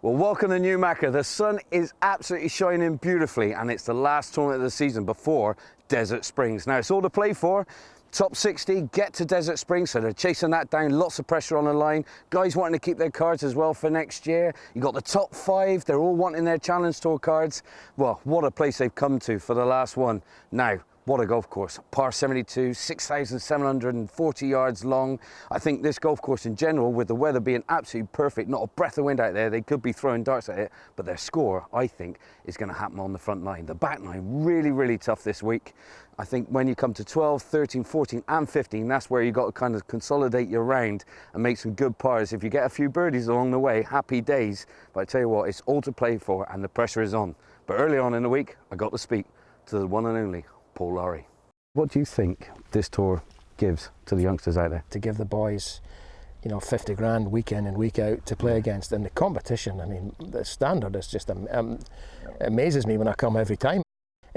Well, welcome to Newmachar. The sun is absolutely shining beautifully, and it's the last tournament of the season before Desert Springs. Now, it's all to play for. Top 60 get to Desert Springs, so they're chasing that down. Lots of pressure on the line. Guys wanting to keep their cards as well for next year. You got the top 5. They're all wanting their Challenge Tour cards. Well, what a place they've come to for the last one. Now, what a golf course. Par 72, 6,740 yards long. I think this golf course in general, with the weather being absolutely perfect, not a breath of wind out there, they could be throwing darts at it, but their score, I think, is going to happen on the front line. The back line, really, really tough this week. I think when you come to 12, 13, 14 and 15, that's where you've got to kind of consolidate your round and make some good pars. If you get a few birdies along the way, happy days. But I tell you what, it's all to play for and the pressure is on. But early on in the week, I got to speak to the one and only Paul Lawrie. What do you think this tour gives to the youngsters out there? To give the boys, you know, 50 grand week in and week out to play against, and the competition, I mean, the standard is just amazes me when I come every time.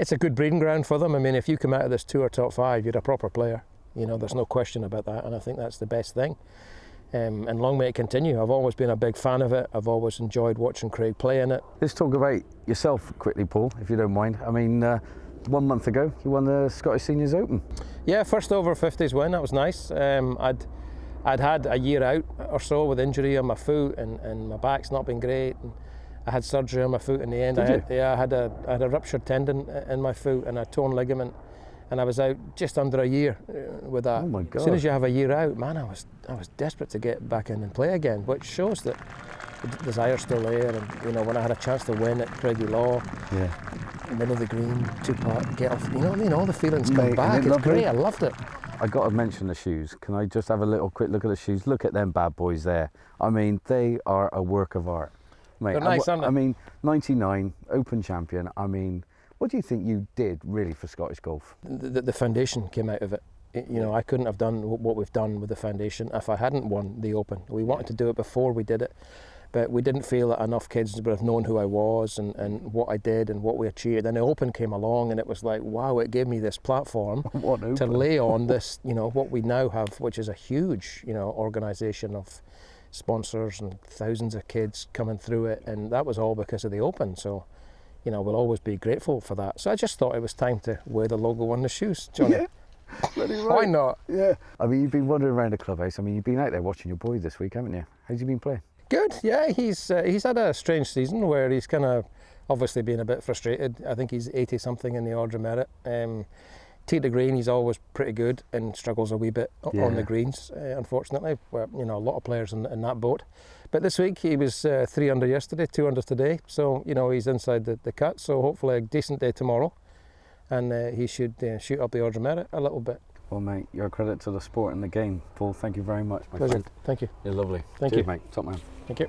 It's a good breeding ground for them. I mean, if you come out of this tour top 5, you're a proper player. You know, there's no question about that, and I think that's the best thing. And long may it continue. I've always been a big fan of it. I've always enjoyed watching Craig play in it. Let's talk about yourself quickly, Paul, if you don't mind. I mean, 1 month ago, you won the Scottish Seniors Open. Yeah, first over 50s win. That was nice. I'd had a year out or so with injury on my foot, and my back's not been great. And I had surgery on my foot in the end. I had a ruptured tendon in my foot and a torn ligament, and I was out just under a year with that. Oh my God! As soon as you have a year out, man, I was desperate to get back in and play again, which shows that the desire's still there. And you know, when I had a chance to win at Craigie Law, yeah, middle of the green, 2-putt, get off. You know what I mean? All the feelings come back. It's great. I loved it. I got to mention the shoes. Can I just have a little quick look at the shoes? Look at them bad boys there. I mean, they are a work of art. Mate, they're nice, aren't they? I mean, 99 Open champion. I mean, what do you think you did really for Scottish golf? The foundation came out of it. You know, I couldn't have done what we've done with the foundation if I hadn't won the Open. We wanted to do it before we did it, but we didn't feel that enough kids would have known who I was and what I did and what we achieved. And the Open came along, and it was like, wow, it gave me this platform to lay on this, you know, what we now have, which is a huge, you know, organisation of sponsors and thousands of kids coming through it, and that was all because of the Open. So, you know, we'll always be grateful for that. So I just thought it was time to wear the logo on the shoes, Johnny. Yeah. Right. Why not? Yeah. I mean, you've been wandering around the clubhouse. I mean, you've been out there watching your boy this week, haven't you? How's he been playing? Good. Yeah, he's had a strange season where he's kind of obviously been a bit frustrated. I think he's 80 something in the Order of Merit. Tee to green, he's always pretty good and struggles a wee bit on the greens, unfortunately. Well, you know, a lot of players in that boat. But this week he was 3 under yesterday, 2 under today. So, you know, he's inside the cut. So hopefully a decent day tomorrow. And he should shoot up the Order of Merit a little bit. Well, mate, you're a credit to the sport and the game. Paul, thank you very much, my friend. Thank you. You're lovely. Thank Cheers, you. mate. Top man. Thank you.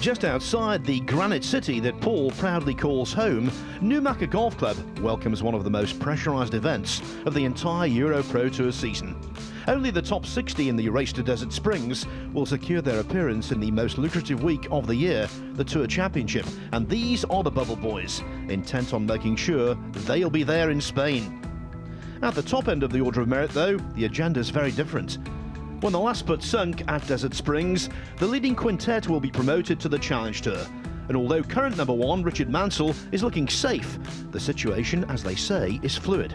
Just outside the granite city that Paul proudly calls home, Newmachar Golf Club welcomes one of the most pressurised events of the entire EuroPro Tour season. Only the top 60 in the race to Desert Springs will secure their appearance in the most lucrative week of the year, the Tour Championship, and these are the Bubble Boys, intent on making sure they'll be there in Spain. At the top end of the Order of Merit, though, the agenda's very different. When the last putt sunk at Desert Springs, the leading quintet will be promoted to the Challenge Tour. And although current number 1, Richard Mansell, is looking safe, the situation, as they say, is fluid.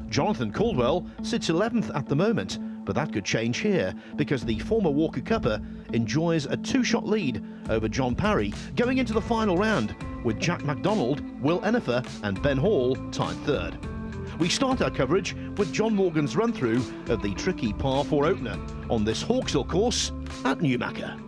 Jonathan Caldwell sits 11th at the moment, but that could change here because the former Walker Cupper enjoys a 2-shot lead over John Parry going into the final round, with Jack MacDonald, Will Enifer and Ben Hall tied 3rd. We start our coverage with John Morgan's run-through of the tricky par 4 opener on this Hawkshill course at Newmachar.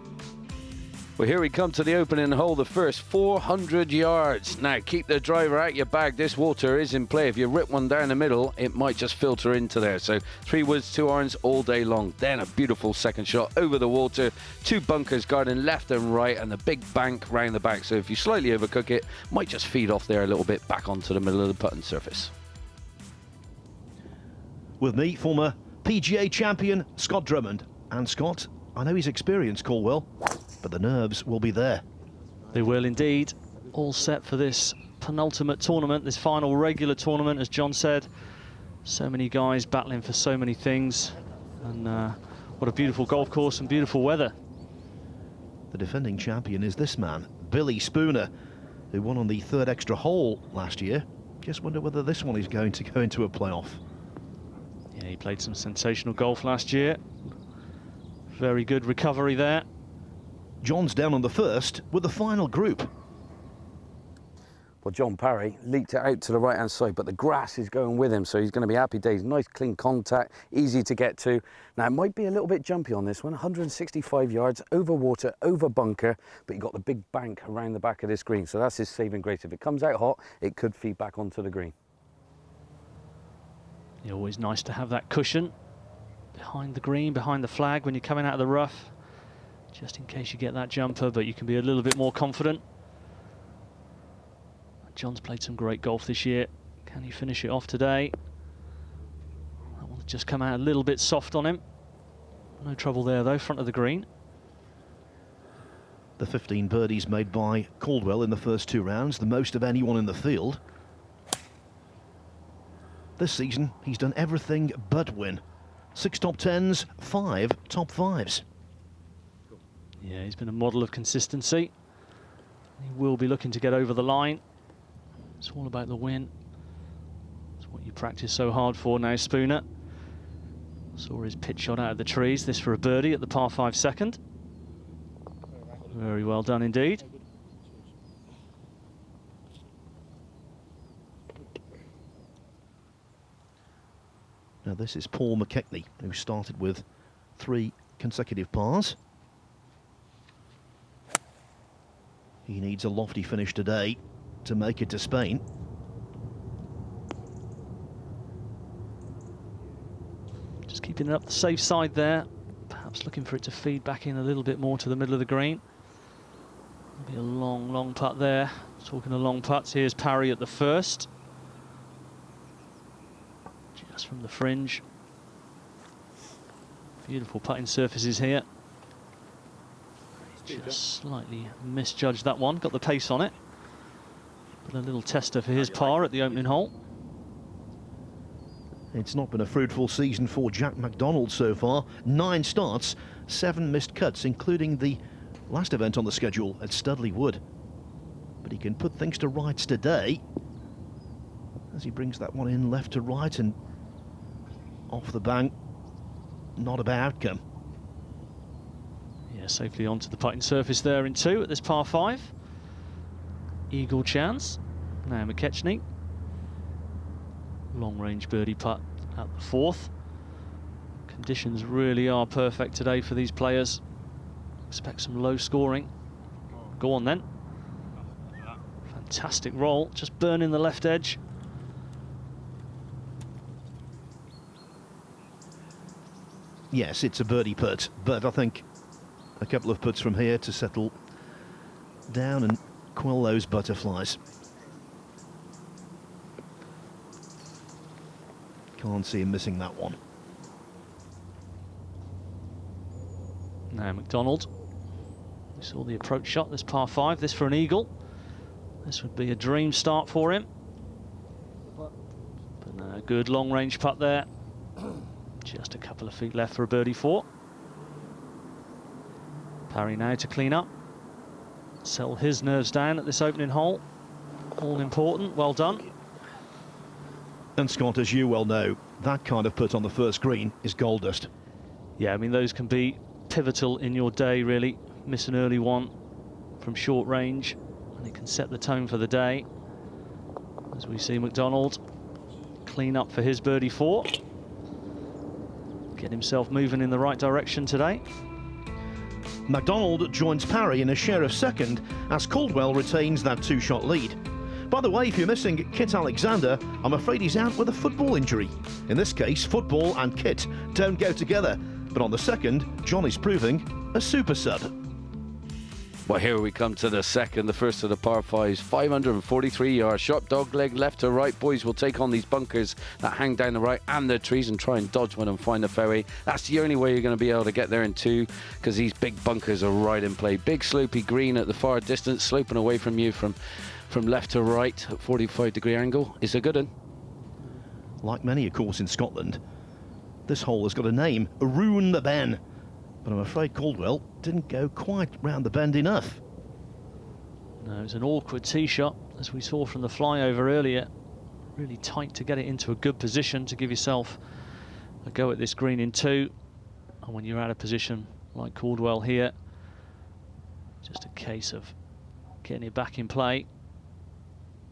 Well, here we come to the opening hole, the first 400 yards. Now, keep the driver out your bag. This water is in play. If you rip one down the middle, it might just filter into there. So 3 woods, 2 irons all day long. Then a beautiful second shot over the water. 2 bunkers guarding left and right, and the big bank round the back. So if you slightly overcook it, might just feed off there a little bit back onto the middle of the putting surface. With me, former PGA champion Scott Drummond. And Scott, I know he's experienced, Caldwell, but the nerves will be there. They will indeed. All set for this penultimate tournament, this final regular tournament, as John said. So many guys battling for so many things. And what a beautiful golf course and beautiful weather. The defending champion is this man, Billy Spooner, who won on the third extra hole last year. Just wonder whether this one is going to go into a playoff. Yeah, he played some sensational golf last year. Very good recovery there. John's down on the first with the final group. Well, John Parry leaked it out to the right-hand side, but the grass is going with him, so he's going to be happy days. Nice, clean contact, easy to get to. Now, it might be a little bit jumpy on this one. 165 yards, over water, over bunker, but you've got the big bank around the back of this green, so that's his saving grace. If it comes out hot, it could feed back onto the green. Yeah, always nice to have that cushion behind the green, behind the flag when you're coming out of the rough, just in case you get that jumper, but you can be a little bit more confident. John's played some great golf this year. Can he finish it off today? That one's just come out a little bit soft on him. No trouble there though, front of the green. The 15 birdies made by Caldwell in the first 2 rounds, the most of anyone in the field. This season, he's done everything but win. 6 top 10s, 5 top 5s. Yeah, he's been a model of consistency. He will be looking to get over the line. It's all about the win. It's what you practice so hard for now, Spooner. Saw his pitch shot out of the trees. This for a birdie at the par 5 second. Very well done indeed. Now this is Paul McKechnie, who started with 3 consecutive pars. He needs a lofty finish today to make it to Spain. Just keeping it up the safe side there. Perhaps looking for it to feed back in a little bit more to the middle of the green. Maybe a long, long putt there. Talking of long putts, here's Parry at the first. Just from the fringe. Beautiful putting surfaces here. Just slightly misjudged that one. Got the pace on it. But a little tester for his par at the opening hole. It's not been a fruitful season for Jack McDonald so far. 9 starts, 7 missed cuts, including the last event on the schedule at Studley Wood. But he can put things to rights today as he brings that one in left to right and off the bank. Not a bad outcome. Yeah, safely onto the putting surface there in 2 at this par 5. Eagle chance. Now McKechnie. Long range birdie putt at the 4th. Conditions really are perfect today for these players. Expect some low scoring. Go on then. Fantastic roll, just burning the left edge. Yes, it's a birdie putt, but I think a couple of putts from here to settle down and quell those butterflies. Can't see him missing that one. Now McDonald. We saw the approach shot, this par 5, this for an eagle. This would be a dream start for him. But a good long range putt there. Just a couple of feet left for a birdie 4. Parry now to clean up. Settle his nerves down at this opening hole. All important, well done. And Scott, as you well know, that kind of putt on the first green is gold dust. Yeah, I mean, those can be pivotal in your day, really. Miss an early one from short range, and it can set the tone for the day. As we see McDonald clean up for his birdie 4. Get himself moving in the right direction today. McDonald joins Parry in a share of second as Caldwell retains that 2-shot lead. By the way, if you're missing Kit Alexander, I'm afraid he's out with a football injury. In this case, football and Kit don't go together. But on the second, John is proving a super sub. Well, here we come to the second, the first of the par 5s, 543 yards, sharp dog leg left to right. Boys will take on these bunkers that hang down the right and the trees and try and dodge one and find the fairway. That's the only way you're going to be able to get there in 2, because these big bunkers are right in play. Big slopey green at the far distance, sloping away from you from left to right at 45-degree angle. It's a good one. Like many, of course, in Scotland, this hole has got a name, Arun the Ben. but I'm afraid Caldwell didn't go quite round the bend enough. No, it was an awkward tee shot, as we saw from the flyover earlier. Really tight to get it into a good position to give yourself a go at this green in 2. And when you're out of position like Caldwell here, just a case of getting it back in play.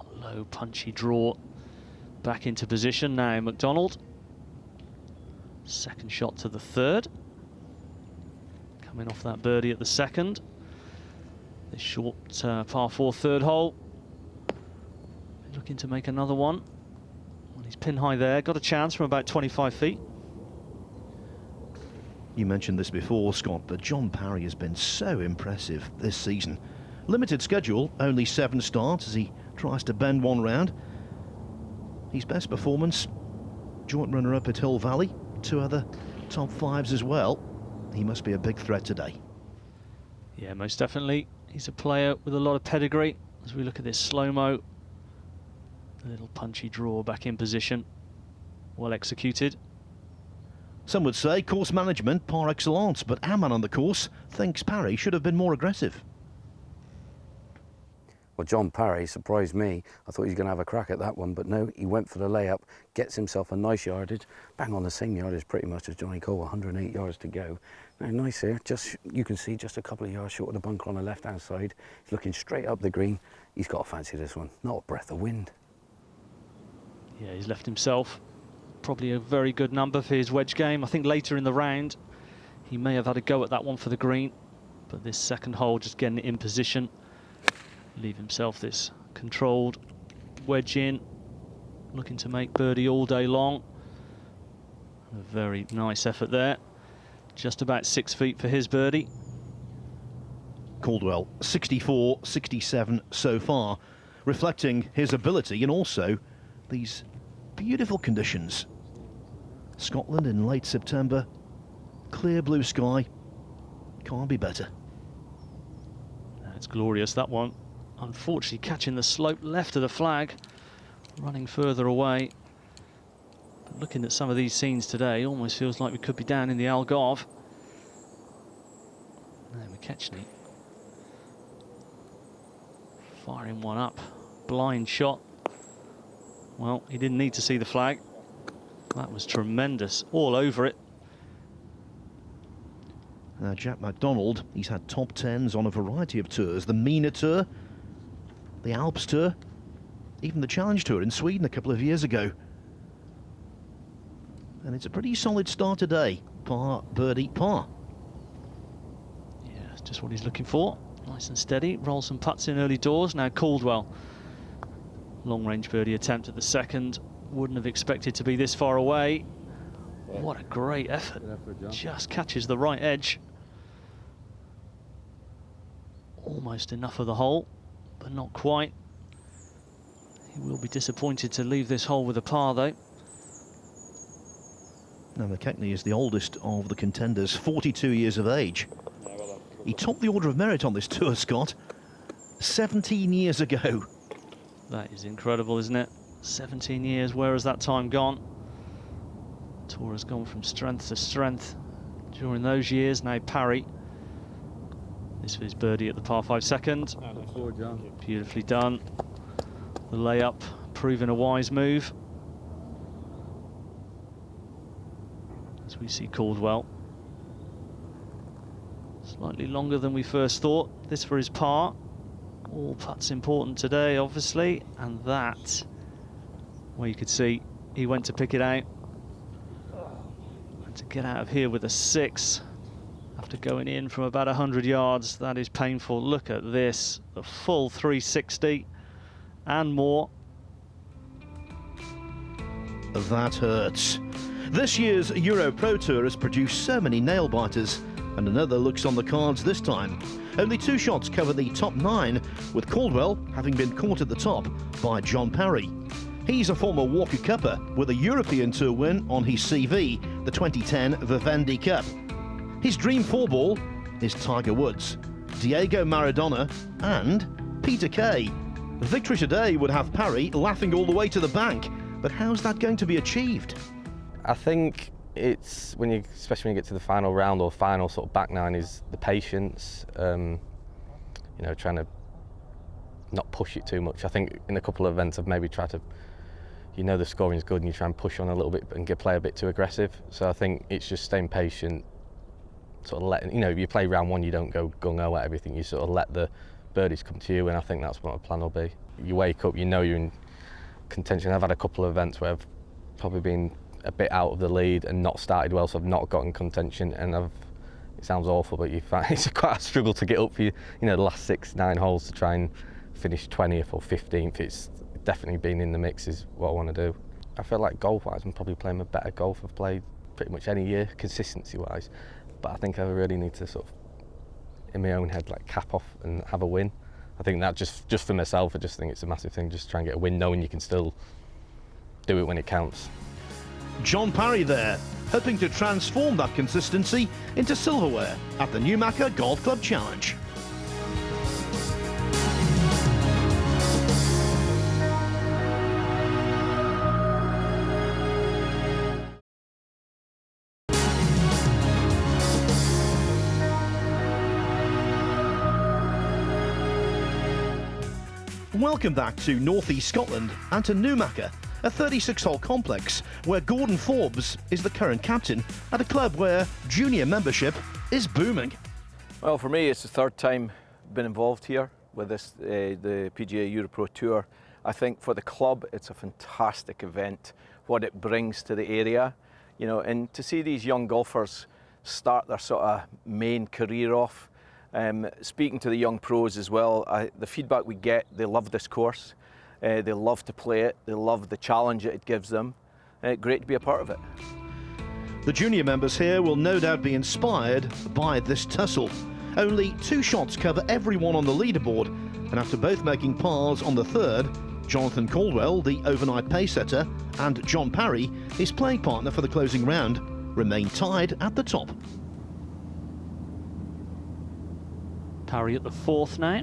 A low punchy draw back into position. Now McDonald, second shot to the 3rd, coming off that birdie at the 2nd. This short par 4 3rd hole, looking to make another one. Well, he's pin high there, got a chance from about 25 feet. You mentioned this before, Scott, but John Parry has been so impressive this season. Limited schedule, only 7 starts as he tries to bend one round. His best performance, joint runner-up at Hill Valley, 2 other top 5s as well. He must be a big threat today. Yeah, most definitely. He's a player with a lot of pedigree. As we look at this slow-mo, a little punchy draw back in position, well executed. Some would say course management par excellence, but our man on the course thinks Parry should have been more aggressive. Well, John Parry surprised me. I thought he was going to have a crack at that one, but no, he went for the layup, gets himself a nice yardage, bang on the same yardage pretty much as Johnny Cole, 108 yards to go. Now, nice here, just you can see just a couple of yards short of the bunker on the left-hand side. He's looking straight up the green. He's got to fancy this one, not a breath of wind. Yeah, he's left himself probably a very good number for his wedge game. I think later in the round he may have had a go at that one for the green, but this second hole, just getting it in position, leave himself this controlled wedge in, looking to make birdie all day long. A very nice effort there, just about 6 feet for his birdie. Caldwell 64, 67 so far, reflecting his ability and also these beautiful conditions. Scotland in late September, clear blue sky, can't be better. That's glorious, that one. Unfortunately catching the slope left of the flag, running further away. But looking at some of these scenes today, almost feels like we could be down in the Algarve. There we're catching it. Firing one up, blind shot. Well, he didn't need to see the flag. That was tremendous, all over it. Now Jack McDonald, he's had top 10s on a variety of tours. The Mina Tour, the Alps Tour, even the Challenge Tour in Sweden a couple of years ago. And it's a pretty solid start today. Par, birdie, par. Yeah, it's just what he's looking for. Nice and steady, roll some putts in early doors. Now Caldwell, long range birdie attempt at the 2nd. Wouldn't have expected to be this far away. What a great effort. Just catches the right edge. Almost enough of the hole, but not quite. He will be disappointed to leave this hole with a par though. Now McKechnie is the oldest of the contenders, 42 years of age. He topped the Order of Merit on this tour, Scott, 17 years ago. That is incredible, isn't it? 17 years, where has that time gone? Tour has gone from strength to strength during those years. Now Parry, this for his birdie at the par 5 second. Beautifully done. The layup proving a wise move. As we see Caldwell, slightly longer than we first thought. This for his par. All putts important today, obviously, and that, well, you could see he went to pick it out. And to get out of here with a 6 after going in from about 100 yards, that is painful. Look at this, the full 360 and more. That hurts. This year's EuroPro Tour has produced so many nail-biters, and another looks on the cards this time. Only 2 shots cover the top 9, with Caldwell having been caught at the top by John Parry. He's a former Walker Cupper with a European Tour win on his CV, the 2010 Vivendi Cup. His dream 4-ball is Tiger Woods, Diego Maradona and Peter Kay. Victory today would have Parry laughing all the way to the bank, but how's that going to be achieved? I think it's especially when you get to the final round or final sort of back nine, is the patience. You know, trying to not push it too much. I think in a couple of events I've maybe tried to, you know, the scoring's good and you try and push on a little bit and play a bit too aggressive. So I think it's just staying patient, sort of letting, you know, if you play round one, you don't go gung-ho at everything, you sort of let the birdies come to you, and I think that's what my plan will be. You wake up, you know you're in contention. I've had a couple of events where I've probably been a bit out of the lead and not started well, so I've not got in contention, and it sounds awful, but you find it's quite a struggle to get up for you know, the last 6-9 holes to try and finish 20th or 15th. It's definitely been in the mix is what I want to do. I feel like golf-wise I'm probably playing a better golf I've played pretty much any year, consistency-wise, but I think I really need to sort of, in my own head, like cap off and have a win. I think that just for myself, I just think it's a massive thing, just try and get a win knowing you can still do it when it counts. John Parry there, hoping to transform that consistency into silverware at the Newmachar Golf Club Challenge. Welcome back to North East Scotland and to Newmachar, a 36-hole complex where Gordon Forbes is the current captain at a club where junior membership is booming. Well, for me, it's the third time been involved here with this, the PGA EuroPro Tour. I think for the club, it's a fantastic event, what it brings to the area, you know, and to see these young golfers start their sort of main career off. Speaking to the young pros as well, the feedback we get, they love this course, they love to play it, they love the challenge that it gives them. Great to be a part of it. The junior members here will no doubt be inspired by this tussle. Only 2 shots cover everyone on the leaderboard, and after both making pars on the third, Jonathan Caldwell, the overnight pace setter, and John Parry, his playing partner for the closing round, remain tied at the top. Parry at the fourth now.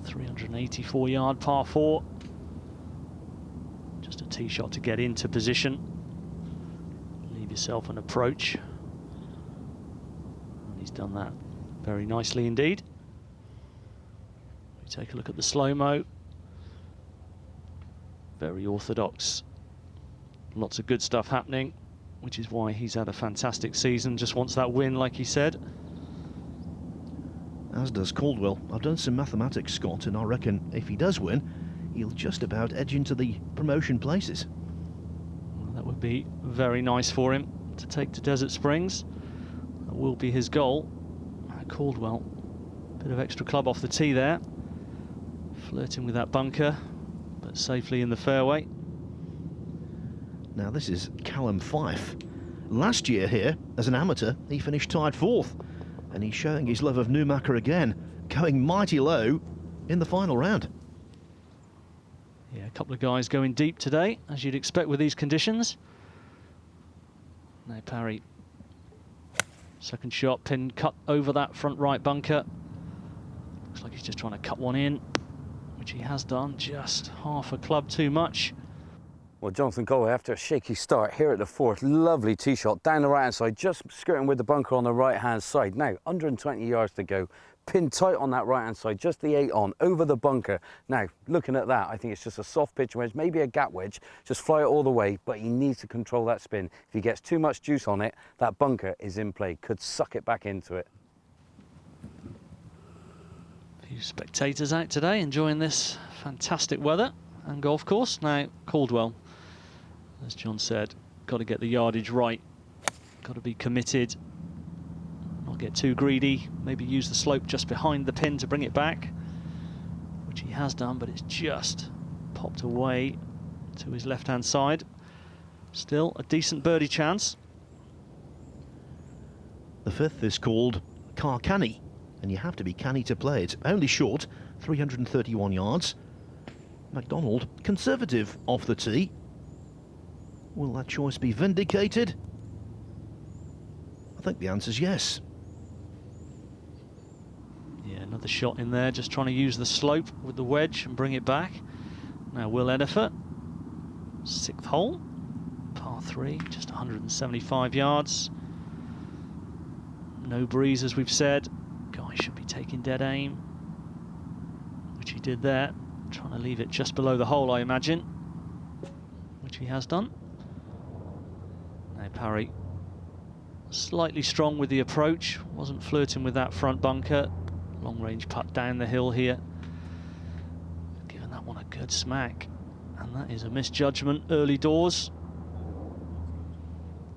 384-yard par 4. Just a tee shot to get into position. Leave yourself an approach. And he's done that very nicely indeed. We take a look at the slow-mo. Very orthodox. Lots of good stuff happening, which is why he's had a fantastic season. Just wants that win, like he said. As does Caldwell. I've done some mathematics, Scott, and I reckon if he does win, he'll just about edge into the promotion places. Well, that would be very nice for him to take to Desert Springs. That will be his goal. Caldwell, bit of extra club off the tee there. Flirting with that bunker, but safely in the fairway. Now this is Callum Fife. Last year here, as an amateur, he finished tied 4th. And he's showing his love of Newmachar again, going mighty low in the final round. Yeah, a couple of guys going deep today, as you'd expect with these conditions. Now Parry, second shot, pin cut over that front right bunker. Looks like he's just trying to cut one in, which he has done, just half a club too much. Well, Jonathan Caldwell, after a shaky start here at the fourth, lovely tee shot down the right-hand side, just skirting with the bunker on the right-hand side. Now, 120 yards to go, pinned tight on that right-hand side, just the 8 on, over the bunker. Now, looking at that, I think it's just a soft pitch wedge, maybe a gap wedge, just fly it all the way, but he needs to control that spin. If he gets too much juice on it, that bunker is in play, could suck it back into it. A few spectators out today enjoying this fantastic weather and golf course. Now, Caldwell, as John said, got to get the yardage right, got to be committed, not get too greedy, maybe use the slope just behind the pin to bring it back, which he has done, but it's just popped away to his left-hand side. Still a decent birdie chance. The 5th is called Carcanny, and you have to be canny to play it. Only short, 331 yards. MacDonald, conservative off the tee. Will that choice be vindicated? I think the answer's yes. Yeah, another shot in there, just trying to use the slope with the wedge and bring it back. Now Will Ediford, 6th hole, Par 3, just 175 yards. No breeze, as we've said. Guy should be taking dead aim, which he did there. Trying to leave it just below the hole, I imagine, which he has done. Now Parry, slightly strong with the approach, wasn't flirting with that front bunker. Long range putt down the hill here. Giving that one a good smack. And that is a misjudgment early doors.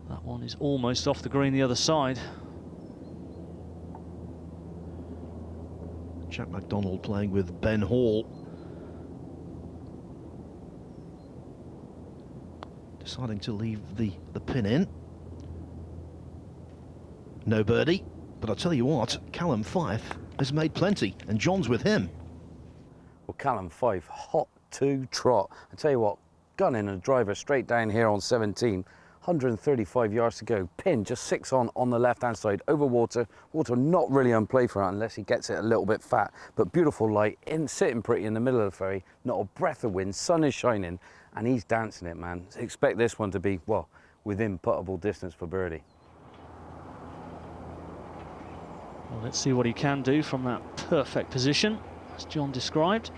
That one is almost off the green the other side. Jack McDonald playing with Ben Hall. Deciding to leave the pin in. No birdie, but I'll tell you what, Callum Fife has made plenty, and John's with him. Well, Callum Fife, hot to trot. I tell you what, gunning a driver straight down here on 17, 135 yards to go. Pin just 6 on the left-hand side, over water. Water not really unplay for it unless he gets it a little bit fat, but beautiful light, sitting pretty in the middle of the fairway, not a breath of wind, sun is shining, and he's dancing it, man. Expect this one to be, well, within puttable distance for birdie. Well, let's see what he can do from that perfect position, as John described.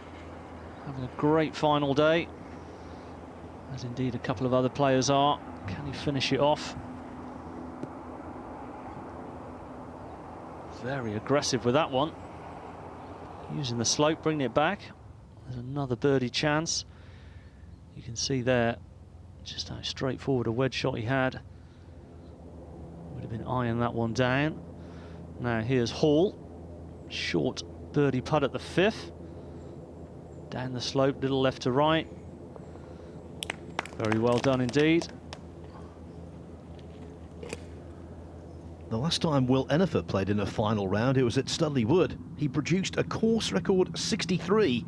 Having a great final day, as indeed a couple of other players are. Can he finish it off? Very aggressive with that one. Using the slope, bringing it back. There's another birdie chance. You can see there just how straightforward a wedge shot he had. Would have been eyeing that one down. Now here's Hall. Short birdie putt at the 5th. Down the slope, little left to right. Very well done indeed. The last time Will Ennifer played in a final round, it was at Studley Wood. He produced a course record 63,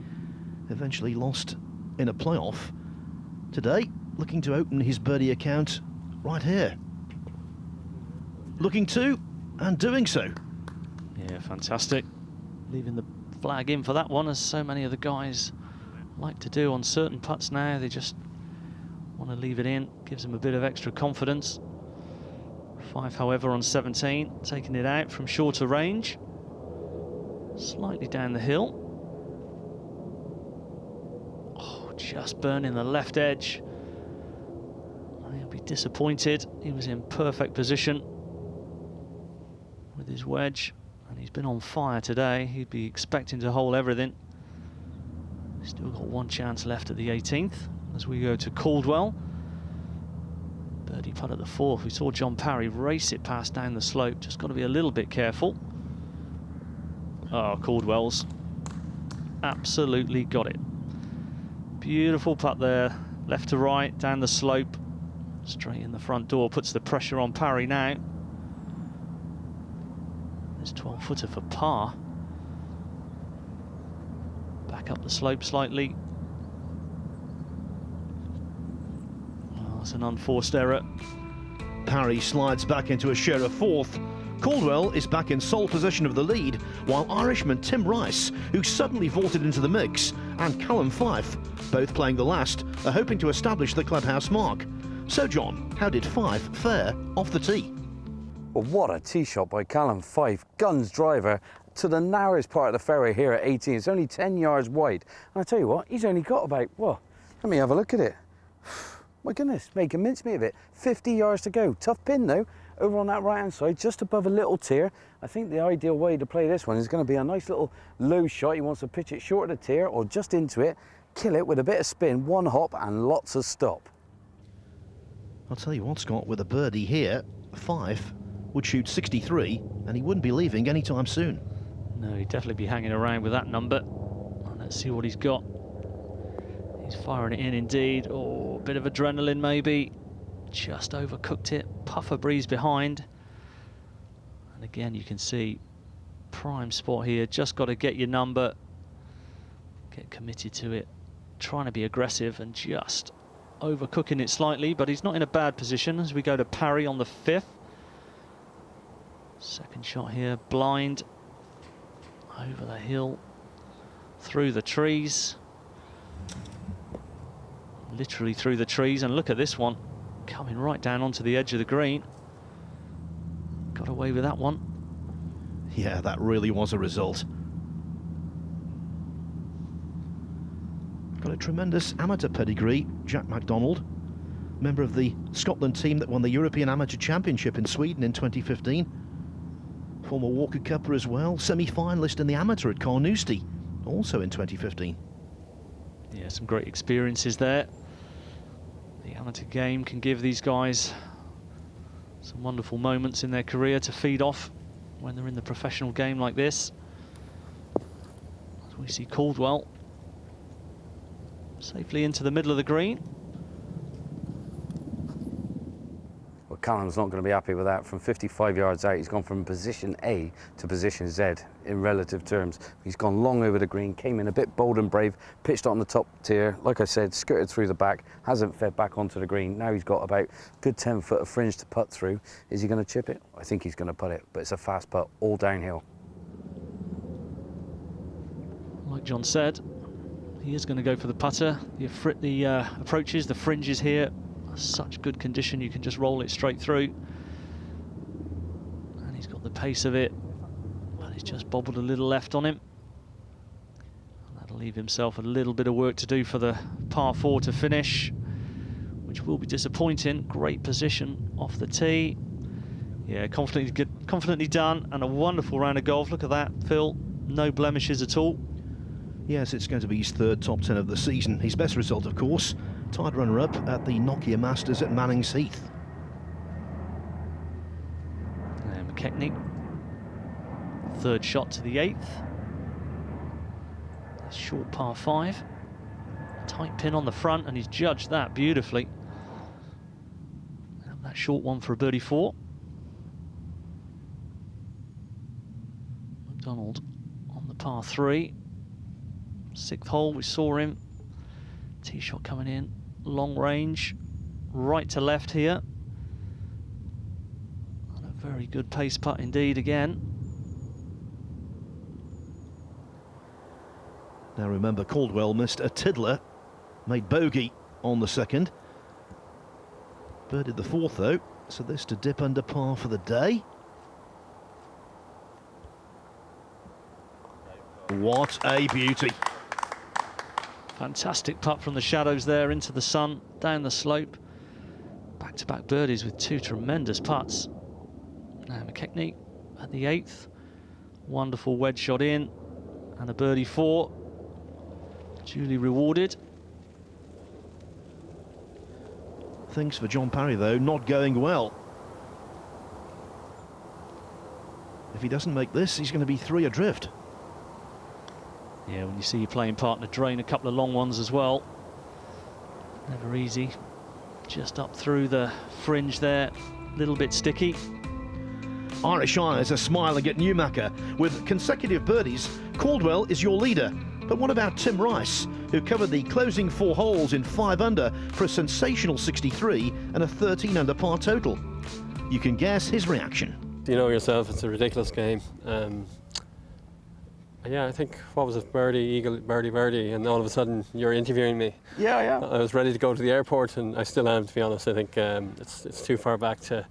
eventually lost in a playoff. Today, looking to open his birdie account right here. Looking to, and doing so. Yeah, fantastic. Leaving the flag in for that one, as so many of the guys like to do on certain putts now. They just want to leave it in, gives them a bit of extra confidence. Fife, however, on 17, taking it out from shorter range. Slightly down the hill. Oh, just burning the left edge. He'll be disappointed. He was in perfect position with his wedge, and he's been on fire today. He'd be expecting to hole everything. Still got one chance left at the 18th as we go to Caldwell. Birdie putt at the 4th. We saw John Parry race it past down the slope. Just got to be a little bit careful. Oh, Caldwell's absolutely got it. Beautiful putt there, left to right, down the slope, straight in the front door. Puts the pressure on Parry now. There's 12-footer for par. Back up the slope slightly. Oh, it's an unforced error. Parry slides back into a share of 4th. Caldwell is back in sole possession of the lead, while Irishman Tim Rice, who suddenly vaulted into the mix, and Callum Fife, both playing the last, are hoping to establish the clubhouse mark. So, John, how did Fife fare off the tee? Well, what a tee shot by Callum Fife. Guns driver to the narrowest part of the fairway here at 18. It's only 10 yards wide. And I tell you what, he's only got about, well, let me have a look at it. My goodness, making mincemeat of it. 50 yards to go. Tough pin though, over on that right-hand side, just above a little tier. I think the ideal way to play this one is going to be a nice little low shot. He wants to pitch it short of the tier or just into it, kill it with a bit of spin, one hop and lots of stop. I'll tell you what, Scott, with a birdie here, Fife would shoot 63 and he wouldn't be leaving anytime soon. No, he'd definitely be hanging around with that number. Let's see what he's got. He's firing it in indeed. Oh, a bit of adrenaline maybe. Just overcooked it. Puffer breeze behind. And again, you can see prime spot here. Just got to get your number. Get committed to it. Trying to be aggressive and just overcooking it slightly, but he's not in a bad position as we go to Parry on the 5th. Second shot here, blind. Over the hill, through the trees. Literally through the trees, and look at this one. Coming right down onto the edge of the green. Got away with that one. Yeah, that really was a result. Got a tremendous amateur pedigree, Jack MacDonald, member of the Scotland team that won the European Amateur Championship in Sweden in 2015. Former Walker Cupper as well, semi-finalist in the amateur at Carnoustie, also in 2015. Yeah, some great experiences there. The amateur game can give these guys some wonderful moments in their career to feed off when they're in the professional game like this. As we see Caldwell safely into the middle of the green. Well, Callum's not going to be happy with that. From 55 yards out, he's gone from position A to position Z in relative terms. He's gone long over the green, came in a bit bold and brave, pitched on the top tier, like I said, skirted through the back, hasn't fed back onto the green. Now he's got about a good 10 foot of fringe to putt through. Is he going to chip it? I think he's going to putt it, but it's a fast putt, all downhill. Like John said, he is going to go for the putter. The approaches, the fringes here, are such good condition, you can just roll it straight through. And he's got the pace of it, but he's just bobbled a little left on him. And that'll leave himself a little bit of work to do for the par 4 to finish, which will be disappointing. Great position off the tee. Yeah, confidently done, and a wonderful round of golf. Look at that, Phil. No blemishes at all. Yes, it's going to be his third top 10 of the season. His best result, of course, tied runner-up at the Nokia Masters at Mannings Heath. And McKechnie, third shot to the 8th. A short par 5. Tight pin on the front, and he's judged that beautifully. And that short one for a birdie 4. MacDonald on the par 3. 6th hole, we saw him. Tee shot coming in, long range, right to left here. And a very good pace putt indeed again. Now remember, Caldwell missed a tiddler, made bogey on the second. Birdied the 4th though, so this to dip under par for the day. What a beauty. Fantastic putt from the shadows there into the sun, down the slope. Back-to-back birdies with 2 tremendous putts. Now McKechnie at the 8th. Wonderful wedge shot in, and a birdie 4. Duly rewarded. Things for John Parry though not going well. If he doesn't make this, he's going to be 3 adrift. Yeah, when you see your playing partner drain a couple of long ones as well. Never easy. Just up through the fringe there, a little bit sticky. Irish eyes are smiling at Newmachar. With consecutive birdies, Caldwell is your leader. But what about Tim Rice, who covered the closing 4 holes in 5 under for a sensational 63 and a 13 under par total? You can guess his reaction. You know yourself, it's a ridiculous game. Yeah, I think, what was it, birdie, eagle, birdie, and all of a sudden you're interviewing me. Yeah. I was ready to go to the airport, and I still am, to be honest. I think it's too far back to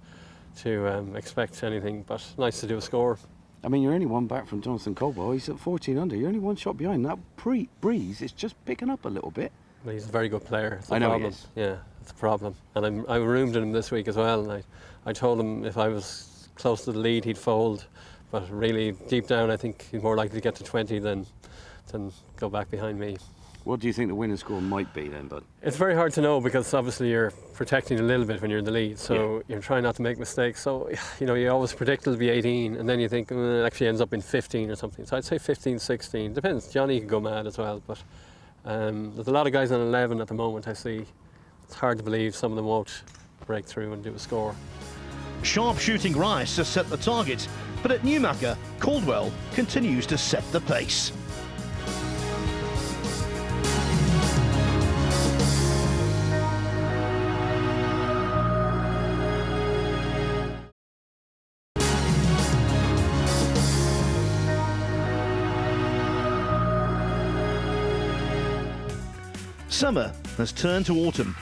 expect anything, but nice to do a score. I mean, you're only one back from Jonathan Caldwell. He's at 14 under. You're only one shot behind. That breeze is just picking up a little bit. But he's a very good player. It's a I know problem. he is. Yeah, it's a problem. And I roomed him this week as well, and I told him if I was close to the lead, he'd fold. But really, deep down, I think he's more likely to get to 20 than go back behind me. What do you think the winning score might be then, bud? It's very hard to know, because obviously you're protecting a little bit when you're in the lead, so you're trying not to make mistakes. So, you know, you always predict it'll be 18, and then you think it actually ends up in 15 or something. So I'd say 15, 16. Depends. Johnny can go mad as well, but there's a lot of guys on 11 at the moment, I see. It's hard to believe some of them won't break through and do a score. Sharp-shooting Rice has set the target, but at Newmachar, Caldwell continues to set the pace. Summer has turned to autumn,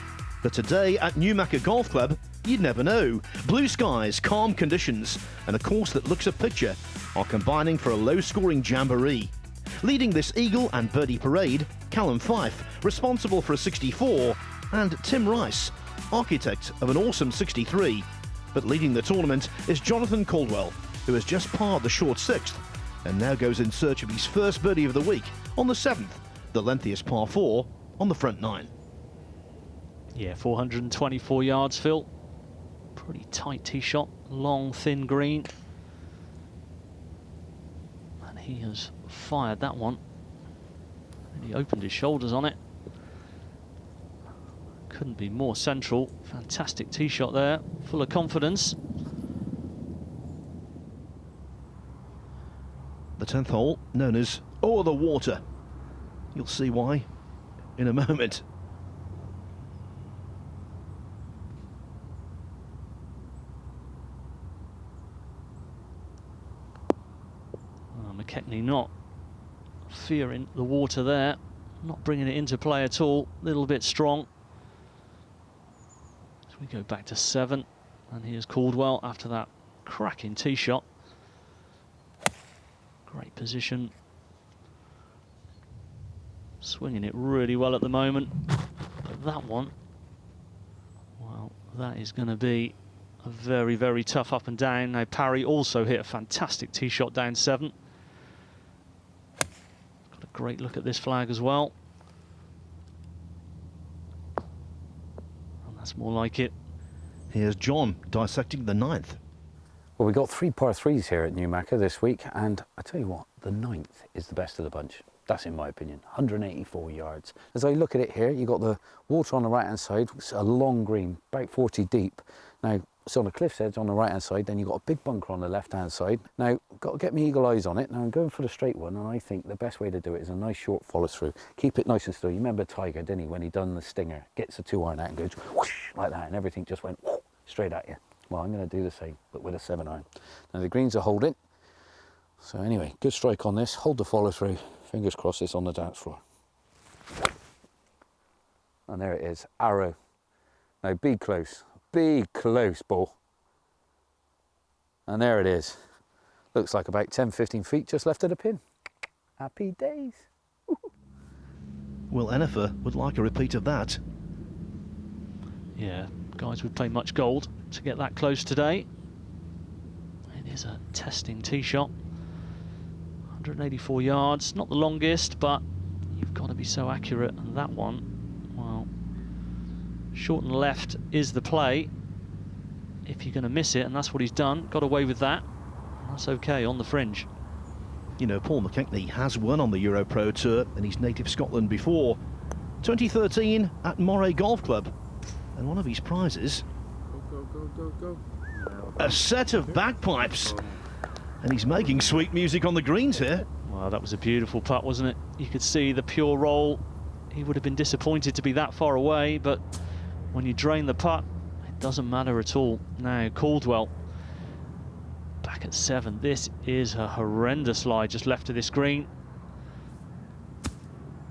But today at Newmachar Golf Club, you'd never know. Blue skies, calm conditions, and a course that looks a picture are combining for a low-scoring jamboree. Leading this eagle and birdie parade, Callum Fife, responsible for a 64, and Tim Rice, architect of an awesome 63. But leading the tournament is Jonathan Caldwell, who has just parred the short 6th and now goes in search of his first birdie of the week on the 7th, the lengthiest par 4 on the front 9. Yeah, 424 yards, Phil. Pretty tight tee shot, long, thin green. And he has fired that one. And he opened his shoulders on it. Couldn't be more central. Fantastic tee shot there, full of confidence. The 10th hole, known as O'er the Water. You'll see why in a moment. McKechnie not fearing the water there, not bringing it into play at all, a little bit strong. So we go back to 7, and here's Caldwell after that cracking tee shot. Great position. Swinging it really well at the moment. But that one, well, that is going to be a very, very tough up and down. Now Parry also hit a fantastic tee shot down 7. Got a great look at this flag as well. And that's more like it. Here's John dissecting the 9th. Well, we got 3 par 3s here at Newmachar this week, and I tell you what, the 9th is the best of the bunch. That's in my opinion, 184 yards. As I look at it here, you've got the water on the right-hand side, it's a long green, about 40 deep. Now, it's on a cliff's edge on the right-hand side, then you've got a big bunker on the left-hand side. Now, got to get my eagle eyes on it. Now, I'm going for the straight one, and I think the best way to do it is a nice short follow-through. Keep it nice and still. You remember Tiger, didn't he, when he done the stinger? Gets the 2-iron out and goes whoosh, like that, and everything just went whoosh, straight at you. Well, I'm going to do the same, but with a 7-iron. Now, the greens are holding. So anyway, good strike on this. Hold the follow-through. Fingers crossed it's on the dance floor. And there it is, arrow. Now be close, ball. And there it is. Looks like about 10-15 feet just left of the pin. Happy days. Well, Enifer would like a repeat of that. Yeah, guys would pay much gold to get that close today. It is a testing tee shot. 184 yards, not the longest, but you've got to be so accurate. And that one, well, short and left is the play if you're going to miss it, and that's what he's done. Got away with that. That's okay on the fringe. You know, Paul McKechnie has won on the EuroPro Tour in his native Scotland before. 2013 at Moray Golf Club. And one of his prizes, a set of bagpipes. And he's making sweet music on the greens here. Well, that was a beautiful putt, wasn't it? You could see the pure roll. He would have been disappointed to be that far away, but when you drain the putt, it doesn't matter at all. Now, Caldwell back at 7. This is a horrendous lie just left of this green.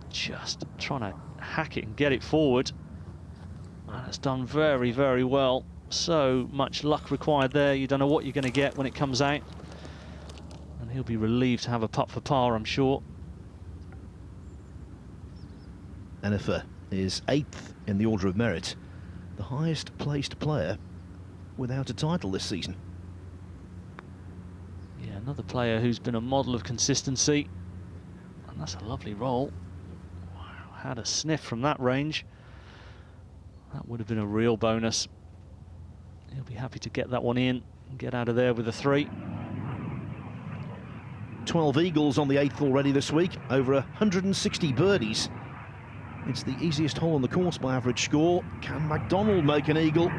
Just trying to hack it and get it forward. And it's done very, very well. So much luck required there. You don't know what you're going to get when it comes out. And he'll be relieved to have a putt for par, I'm sure. Enifer is 8th in the order of merit, the highest placed player without a title this season. Yeah, another player who's been a model of consistency. And that's a lovely roll. Wow, had a sniff from that range. That would have been a real bonus. He'll be happy to get that one in and get out of there with a 3. 12 eagles on the 8th already this week, over 160 birdies. It's the easiest hole on the course by average score. Can MacDonald make an eagle?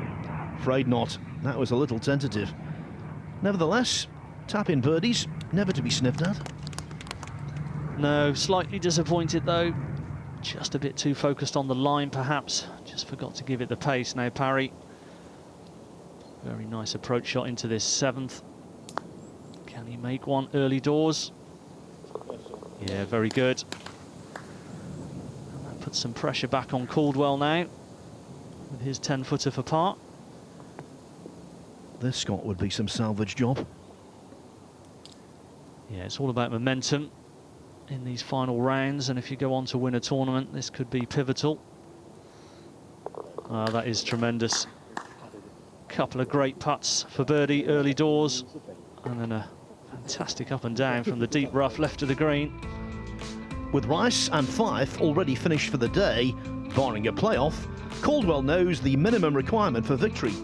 Afraid not. That was a little tentative. Nevertheless, tap-in birdies, never to be sniffed at. No, slightly disappointed though. Just a bit too focused on the line perhaps. Just forgot to give it the pace. Now Parry. Very nice approach shot into this 7th. Can he make one early doors? Yeah, very good. And that puts some pressure back on Caldwell now with his 10-footer for par. This, Scott, would be some salvage job. Yeah, it's all about momentum in these final rounds, and if you go on to win a tournament, this could be pivotal. That is tremendous. Couple of great putts for birdie early doors, and then a fantastic up and down from the deep rough left of the green. With Rice and Fife already finished for the day, barring a playoff, Caldwell knows the minimum requirement for victory.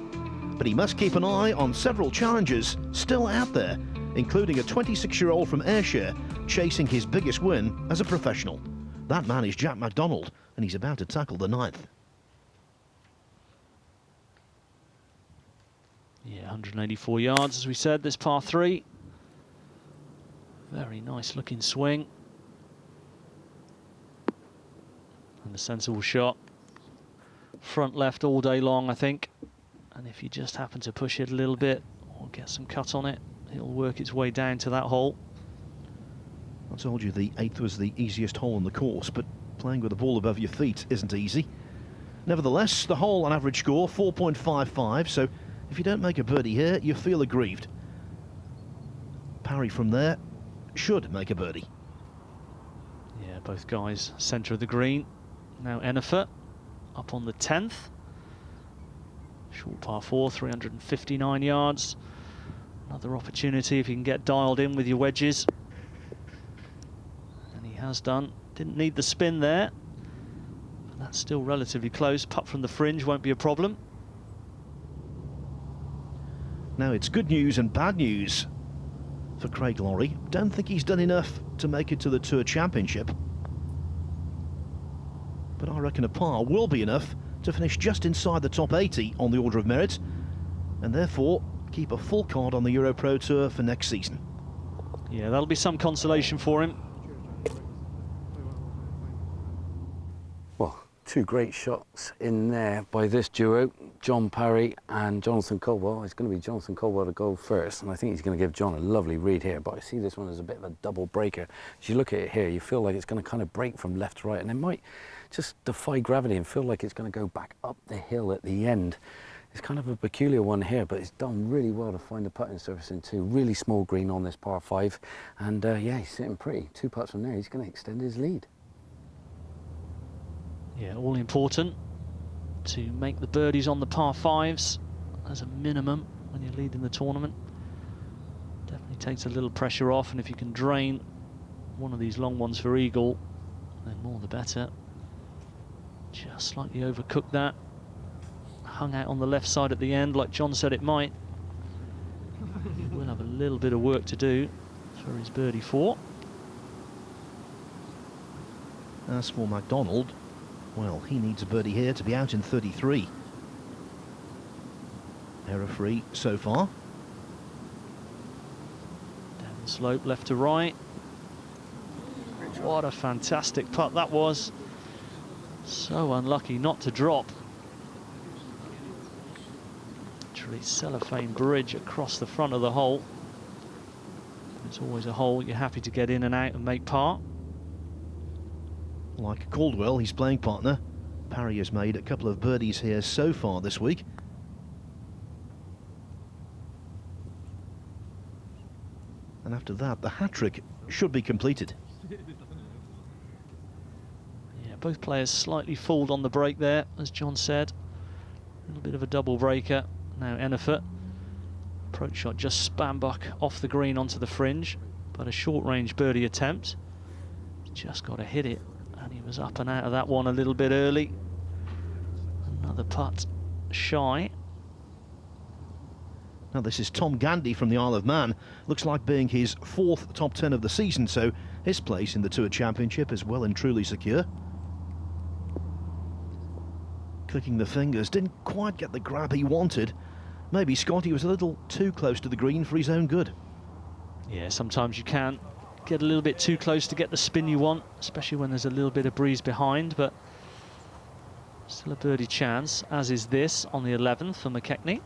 But he must keep an eye on several challenges still out there, including a 26-year-old from Ayrshire chasing his biggest win as a professional. That man is Jack MacDonald, and he's about to tackle the 9th. Yeah, 184 yards, as we said, this par 3. Very nice looking swing. And a sensible shot. Front left all day long, I think. And if you just happen to push it a little bit or get some cut on it, it'll work its way down to that hole. I told you the 8th was the easiest hole on the course, but playing with the ball above your feet isn't easy. Nevertheless, the hole on average score, 4.55, so if you don't make a birdie here, you feel aggrieved. Parry from there should make a birdie. Yeah, both guys centre of the green. Now Enifer up on the 10th. Short par 4, 359 yards. Another opportunity if you can get dialed in with your wedges. And he has done. Didn't need the spin there, but that's still relatively close. Putt from the fringe won't be a problem. Now it's good news and bad news for Craig Lawrie. Don't think he's done enough to make it to the Tour Championship. But I reckon a par will be enough to finish just inside the top 80 on the order of merit, and therefore keep a full card on the EuroPro Tour for next season. Yeah, that'll be some consolation for him. Well, two great shots in there by this duo, John Parry and Jonathan Caldwell. It's going to be Jonathan Caldwell to go first, and I think he's going to give John a lovely read here, but I see this one as a bit of a double breaker. As you look at it here, you feel like it's going to kind of break from left to right, and it might just defy gravity and feel like it's going to go back up the hill at the end. It's kind of a peculiar one here, but it's done really well to find the putting surface into. Really small green on this par 5, and yeah, he's sitting pretty. 2 putts from there, he's going to extend his lead. Yeah, all important to make the birdies on the par 5s as a minimum when you're leading the tournament. Definitely takes a little pressure off, and if you can drain one of these long ones for eagle, then more the better. Just slightly overcooked that. Hung out on the left side at the end, like John said it might. He will have a little bit of work to do for his birdie 4. As for MacDonald, well, he needs a birdie here to be out in 33. Error-free so far. Down the slope, left to right. What a fantastic putt that was. So unlucky not to drop. Literally cellophane bridge across the front of the hole. It's always a hole you're happy to get in and out and make par. Like Caldwell, his playing partner, Parry has made a couple of birdies here so far this week. And after that, the hat-trick should be completed. Yeah, both players slightly fooled on the break there, as John said. A little bit of a double breaker. Now Enifer. Approach shot just spam back off the green onto the fringe, but a short-range birdie attempt. Just got to hit it, and he was up and out of that one a little bit early. Another putt shy. Now this is Tom Gandy from the Isle of Man. Looks like being his 4th top 10 of the season, so his place in the Tour Championship is well and truly secure. Clicking the fingers, didn't quite get the grab he wanted. Maybe Scotty was a little too close to the green for his own good. Yeah, sometimes you can get a little bit too close to get the spin you want, especially when there's a little bit of breeze behind, but still a birdie chance, as is this on the 11th for McKechnie.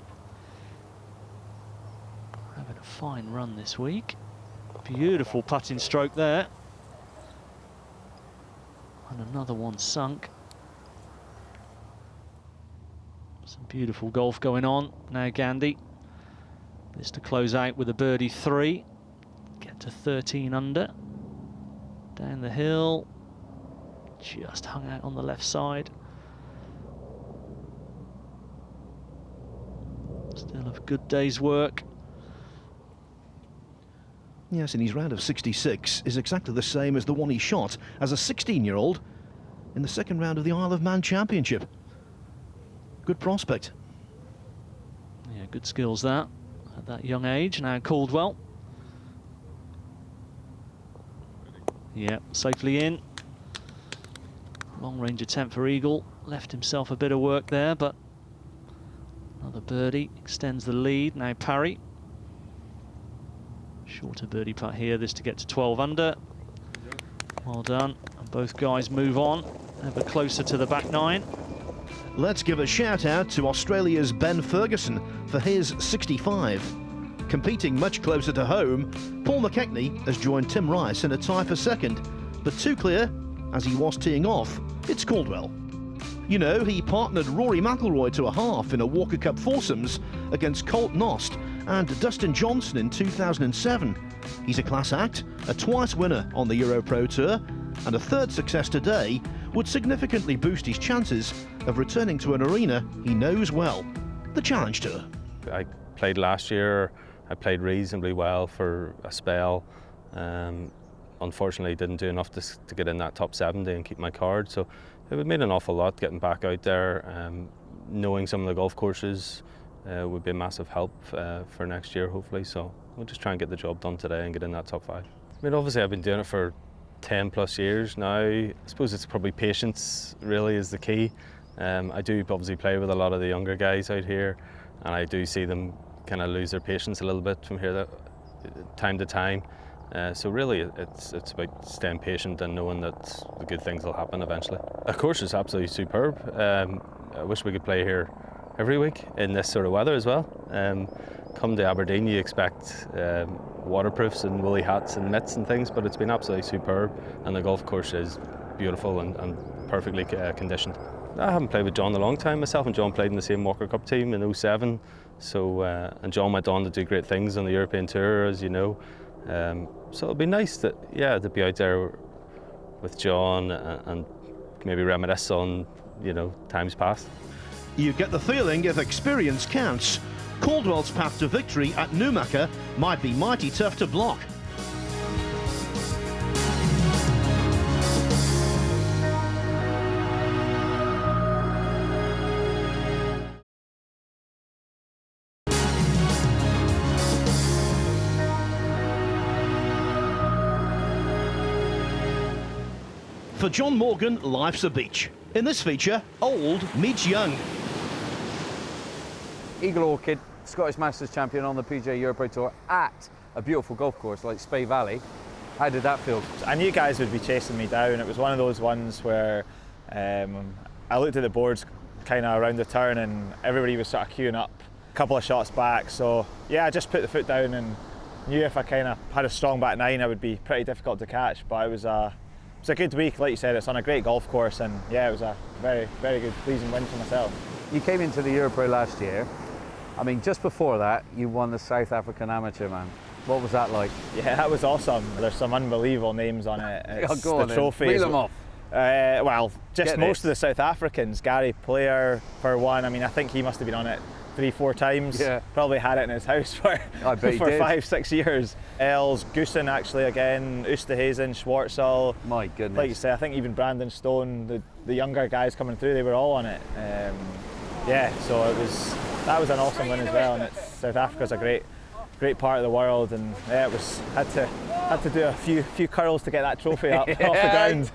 Having a fine run this week. Beautiful putting stroke there. And another one sunk. Beautiful golf going on now, Gandhi. This to close out with a birdie 3. Get to 13 under. Down the hill. Just hung out on the left side. Still a good day's work. Yes, and his round of 66 is exactly the same as the one he shot as a 16-year-old in the second round of the Isle of Man Championship. Good prospect. Yeah, good skills that at that young age. Now Caldwell. Yeah, safely in. Long range attempt for eagle. Left himself a bit of work there, but another birdie extends the lead. Now Parry. Shorter birdie putt here, this to get to 12 under. Well done. And both guys move on, ever closer to the back 9. Let's give a shout out to Australia's Ben Ferguson for his 65. Competing much closer to home, Paul McKechnie has joined Tim Rice in a tie for second, but too clear, as he was teeing off, it's Caldwell. You know, he partnered Rory McIlroy to a half in a Walker Cup foursomes against Colt Knost and Dustin Johnson in 2007. He's a class act, a twice winner on the EuroPro Tour, and a third success today would significantly boost his chances of returning to an arena he knows well, the Challenge Tour. I played last year. I played reasonably well for a spell. Unfortunately, didn't do enough to get in that top 70 and keep my card. So it would mean an awful lot getting back out there. Knowing some of the golf courses would be a massive help for next year, hopefully. So we'll just try and get the job done today and get in that top 5. I mean, obviously, I've been doing it for 10 plus years now. I suppose it's probably patience really is the key. I do obviously play with a lot of the younger guys out here, and I do see them kind of lose their patience a little bit from here time to time. So really it's about staying patient and knowing that the good things will happen eventually. The course is absolutely superb. I wish we could play here every week in this sort of weather as well. Come to Aberdeen, you expect waterproofs and woolly hats and mitts and things, but it's been absolutely superb, and the golf course is beautiful and perfectly conditioned. I haven't played with John in a long time. Myself and John played in the same Walker Cup team in 07, so and John went on to do great things on the European Tour, as you know. So it'll be nice to be out there with John and maybe reminisce on, times past. You get the feeling if experience counts, Caldwell's path to victory at Newmachar might be mighty tough to block. For John Morgan, life's a beach. In this feature, old meets young. Eagle Orchid, Scottish Masters champion on the PGA EuroPro Tour at a beautiful golf course like Spey Valley. How did that feel? I knew guys would be chasing me down. It was one of those ones where I looked at the boards kind of around the turn and everybody was sort of queuing up a couple of shots back. So yeah, I just put the foot down and knew if I kind of had a strong back 9, I would be pretty difficult to catch. But it was a good week, like you said. It's on a great golf course, and yeah, it was a very, very good, pleasing win for myself. You came into the EuroPro last year. I mean, just before that, you won the South African Amateur, man. What was that like? Yeah, that was awesome. There's some unbelievable names on it. It's Go on, the trophy. reel them off. Well, just Get most this. of the South Africans. Gary Player, for one. I mean, I think he must have been on it 3-4 times. Yeah. Probably had it in his house for, I bet he for did. 5-6 years. Els, Goosen actually again, Oosterhuizen, Schwartzel. My goodness. Like you say, I think even Brandon Stone, the younger guys coming through, they were all on it. Yeah, so that was an awesome win as well. And South Africa's a great part of the world, and yeah, had to do a few curls to get that trophy up off the ground.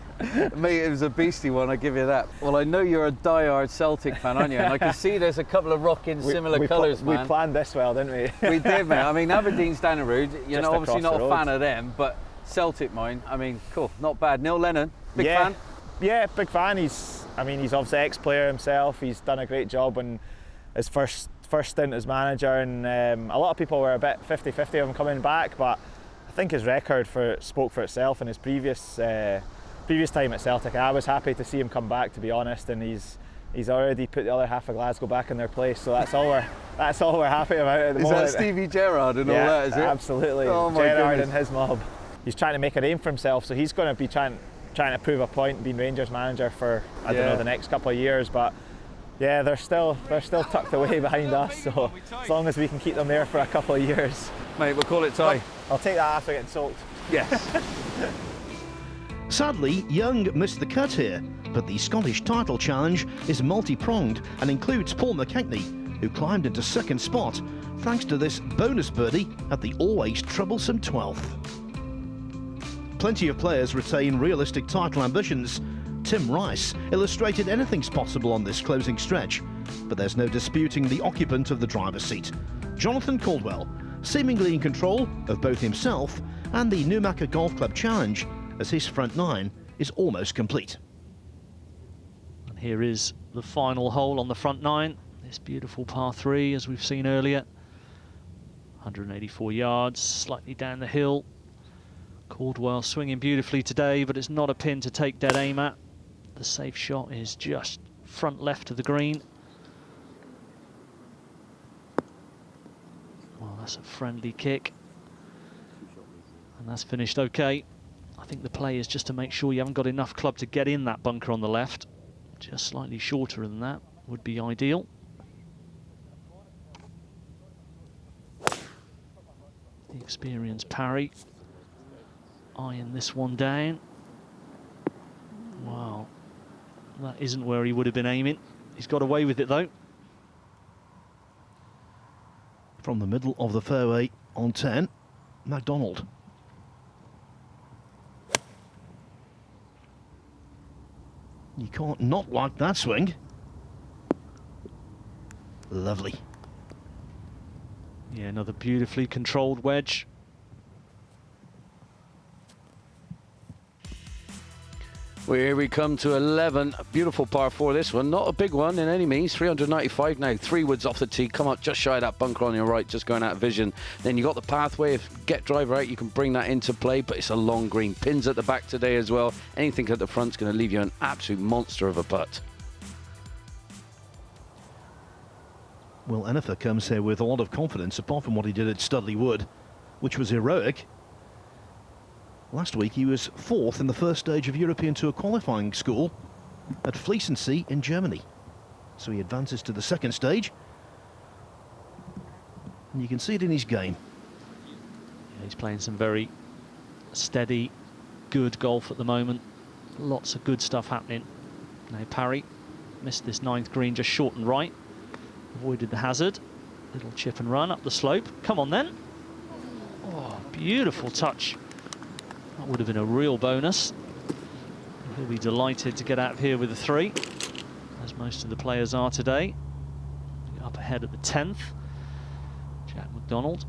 Mate, it was a beastly one, I give you that. Well, I know you're a die-hard Celtic fan, aren't you? And I can see there's a couple of rocking similar colours, man. We planned this well, didn't we? We did, mate. I mean, Aberdeen's down the road. You're Just obviously across not the a road. fan of them, but Celtic mine, I mean, cool, not bad. Neil Lennon, big fan? Yeah, big fan. He's obviously ex-player himself. He's done a great job in his first stint as manager, and a lot of people were a bit 50-50 of him coming back, but I think his record spoke for itself in his previous time at Celtic. I was happy to see him come back, to be honest, and he's he's already put the other half of Glasgow back in their place. So that's all we're happy about at the moment. Is that Stevie Gerrard and all that? Is it? Absolutely. Oh my Gerrard goodness. and his mob. He's trying to make a name for himself, so he's going to be trying to prove a point, being Rangers manager for I don't know, the next couple of years. But yeah, they're still tucked away behind us. So as long as we can keep them there for a couple of years, Mate, we'll call it tie. I'll take that after getting soaked. Yes. Sadly, Young missed the cut here, but the Scottish title challenge is multi-pronged and includes Paul McKechnie, who climbed into second spot thanks to this bonus birdie at the always troublesome 12th. Plenty of players retain realistic title ambitions. Tim Rice illustrated anything's possible on this closing stretch, but there's no disputing the occupant of the driver's seat, Jonathan Caldwell, seemingly in control of both himself and the Newmachar Golf Club challenge, as his front nine is almost complete. And here is the final hole on the front nine. This beautiful par 3, as we've seen earlier. 184 yards, slightly down the hill. Caldwell swinging beautifully today, but it's not a pin to take dead aim at. The safe shot is just front left of the green. Well, that's a friendly kick. And that's finished okay. I think the play is just to make sure you haven't got enough club to get in that bunker on the left. Just slightly shorter than that would be ideal. The experienced Parry eyeing this one down. Wow, that isn't where he would have been aiming. He's got away with it though. From the middle of the fairway on 10, MacDonald. You can't not like that swing. Lovely. Yeah, another beautifully controlled wedge. Well, here we come to 11. A beautiful par 4, this one. Not a big one in any means. 395 now. 3 woods off the tee. Come up just shy of that bunker on your right, just going out of vision. Then you got the pathway. If get driver out, you can bring that into play, but it's a long green. Pins at the back today as well. Anything at the front's going to leave you an absolute monster of a putt. Well, Enifer comes here with a lot of confidence, apart from what he did at Studley Wood, which was heroic. Last week he was 4th in the first stage of European Tour qualifying school at Fließensee in Germany. So he advances to the second stage. And you can see it in his game. Yeah, he's playing some very steady, good golf at the moment. Lots of good stuff happening. Now Parry missed this 9th green just short and right. Avoided the hazard. Little chip and run up the slope. Come on then. Oh, beautiful touch. That would have been a real bonus. He'll be delighted to get out of here with a 3, as most of the players are today. Up ahead at the 10th. Jack McDonald.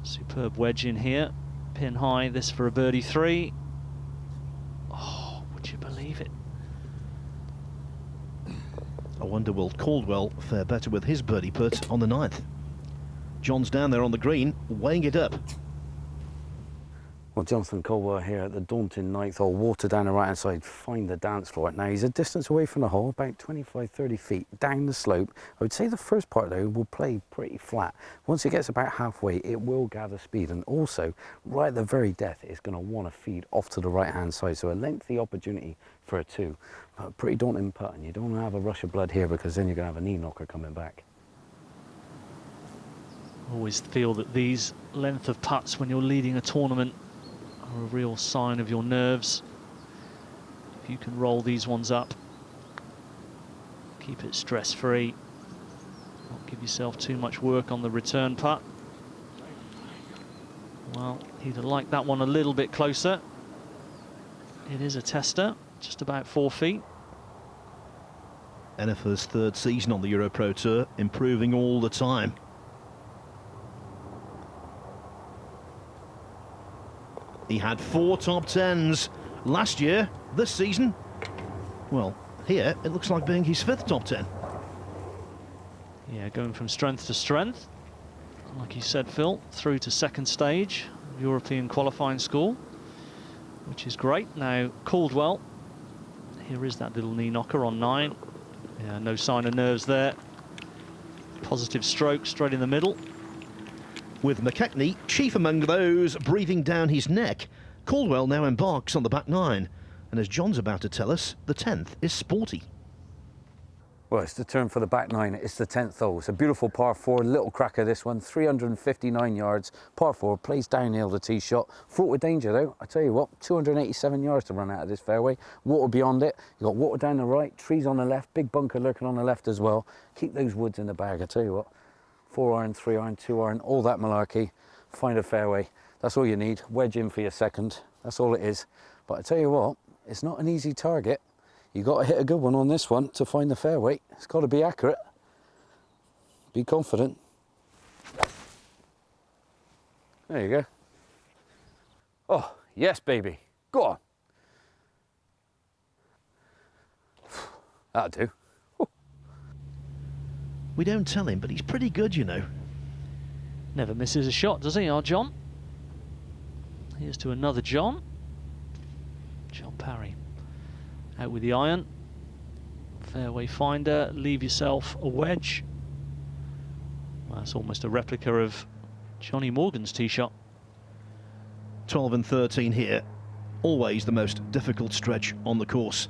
Superb wedge in here. Pin high, this for a birdie 3. Oh, would you believe it? I wonder will Caldwell fare better with his birdie putt on the 9th. John's down there on the green, weighing it up. Well, Jonathan Caldwell here at the daunting 9th hole, water down the right-hand side, find the dance floor. Now, he's a distance away from the hole, about 25, 30 feet down the slope. I would say the first part, though, will play pretty flat. Once it gets about halfway, it will gather speed. And also, right at the very death, it's going to want to feed off to the right-hand side. So a lengthy opportunity for a 2. But a pretty daunting putt, and you don't want to have a rush of blood here because then you're going to have a knee knocker coming back. Always feel that these length of putts when you're leading a tournament are a real sign of your nerves. If you can roll these ones up, keep it stress-free, not give yourself too much work on the return putt. Well, he'd have liked that one a little bit closer. It is a tester, just about 4 feet. Enifer's 3rd season on the EuroPro Tour, improving all the time. He had 4 top 10s last year. This season, well, here it looks like being his 5th top 10. Yeah, going from strength to strength. Like you said, Phil, through to second stage, European qualifying school, which is great. Now, Caldwell, here is that little knee knocker on 9. Yeah, no sign of nerves there. Positive stroke straight in the middle. With McKechnie chief among those breathing down his neck, Caldwell now embarks on the back nine. And as John's about to tell us, the 10th is sporty. Well, it's the turn for the back nine. It's the 10th hole. It's a beautiful par 4, little cracker this one, 359 yards, par 4, plays downhill the tee shot. Fraught with danger though, I tell you what, 287 yards to run out of this fairway. Water beyond it, you've got water down the right, trees on the left, big bunker lurking on the left as well. Keep those woods in the bag, I tell you what. 4 iron, 3 iron, 2 iron, all that malarkey. Find a fairway, that's all you need. Wedge in for your second, that's all it is. But I tell you what, it's not an easy target. You've got to hit a good one on this one to find the fairway. It's got to be accurate. Be confident. There you go. Oh, yes, baby. Go on. That'll do. Whew. We don't tell him, but he's pretty good, you know. Never misses a shot, does he, our John? Here's to another John. John Parry. Out with the iron. Fairway finder. Leave yourself a wedge. Well, that's almost a replica of Johnny Morgan's tee shot. 12 and 13 here. Always the most difficult stretch on the course.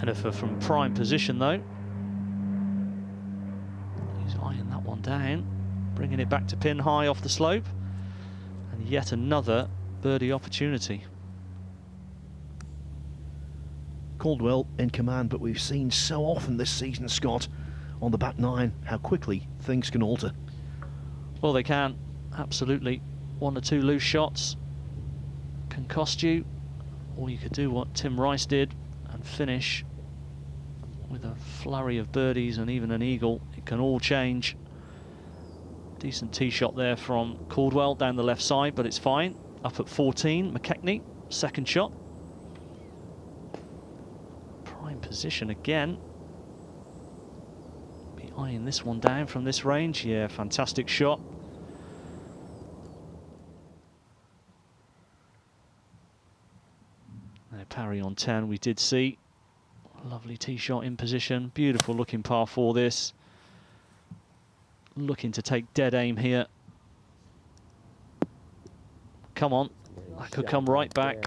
Jennifer from prime position though. He's eyeing that one down. Bringing it back to pin high off the slope. And yet another birdie opportunity. Caldwell in command, but we've seen so often this season, Scott, on the back nine, how quickly things can alter. Well, they can, absolutely. 1 or 2 loose shots can cost you, or you could do what Tim Rice did and finish with a flurry of birdies and even an eagle. It can all change. Decent tee shot there from Caldwell down the left side, but it's fine. Up at 14, McKechnie, second shot. Prime position again. Be eyeing this one down from this range. Yeah, fantastic shot. Now Parry on 10, we did see. Lovely tee shot in position. Beautiful looking par 4 this. Looking to take dead aim here. Come on. That could come right back.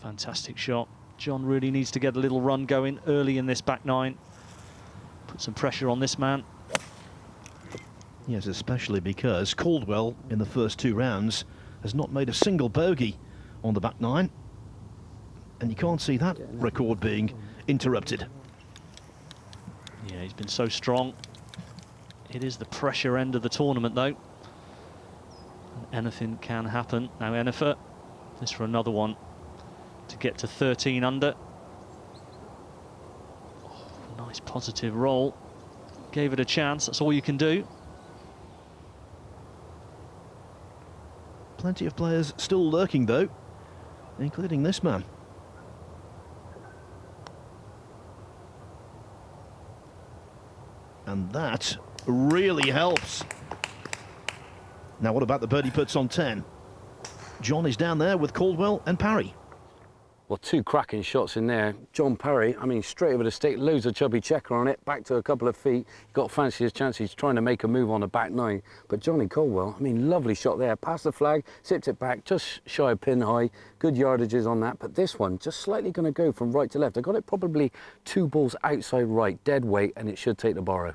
Fantastic shot. John really needs to get a little run going early in this back nine. Put some pressure on this man. Yes, especially because Caldwell in the first 2 rounds has not made a single bogey on the back nine. And you can't see that record being interrupted. Yeah, he's been so strong. It is the pressure end of the tournament though. And anything can happen. Now Ennifer, this for another one to get to 13 under. Oh, nice positive roll. Gave it a chance, that's all you can do. Plenty of players still lurking though, including this man. And that really helps. Now what about the birdie putts on 10? John is down there with Caldwell and Parry. Well, 2 cracking shots in there. John Parry, I mean, straight over the stick, loads of chubby checker on it, back to a couple of feet. Got fancy his chances trying to make a move on the back nine. But Johnny Caldwell, I mean, lovely shot there. Past the flag, sipped it back, just shy of pin high. Good yardages on that. But this one, just slightly going to go from right to left. I got it probably 2 balls outside right, dead weight, and it should take the borrow.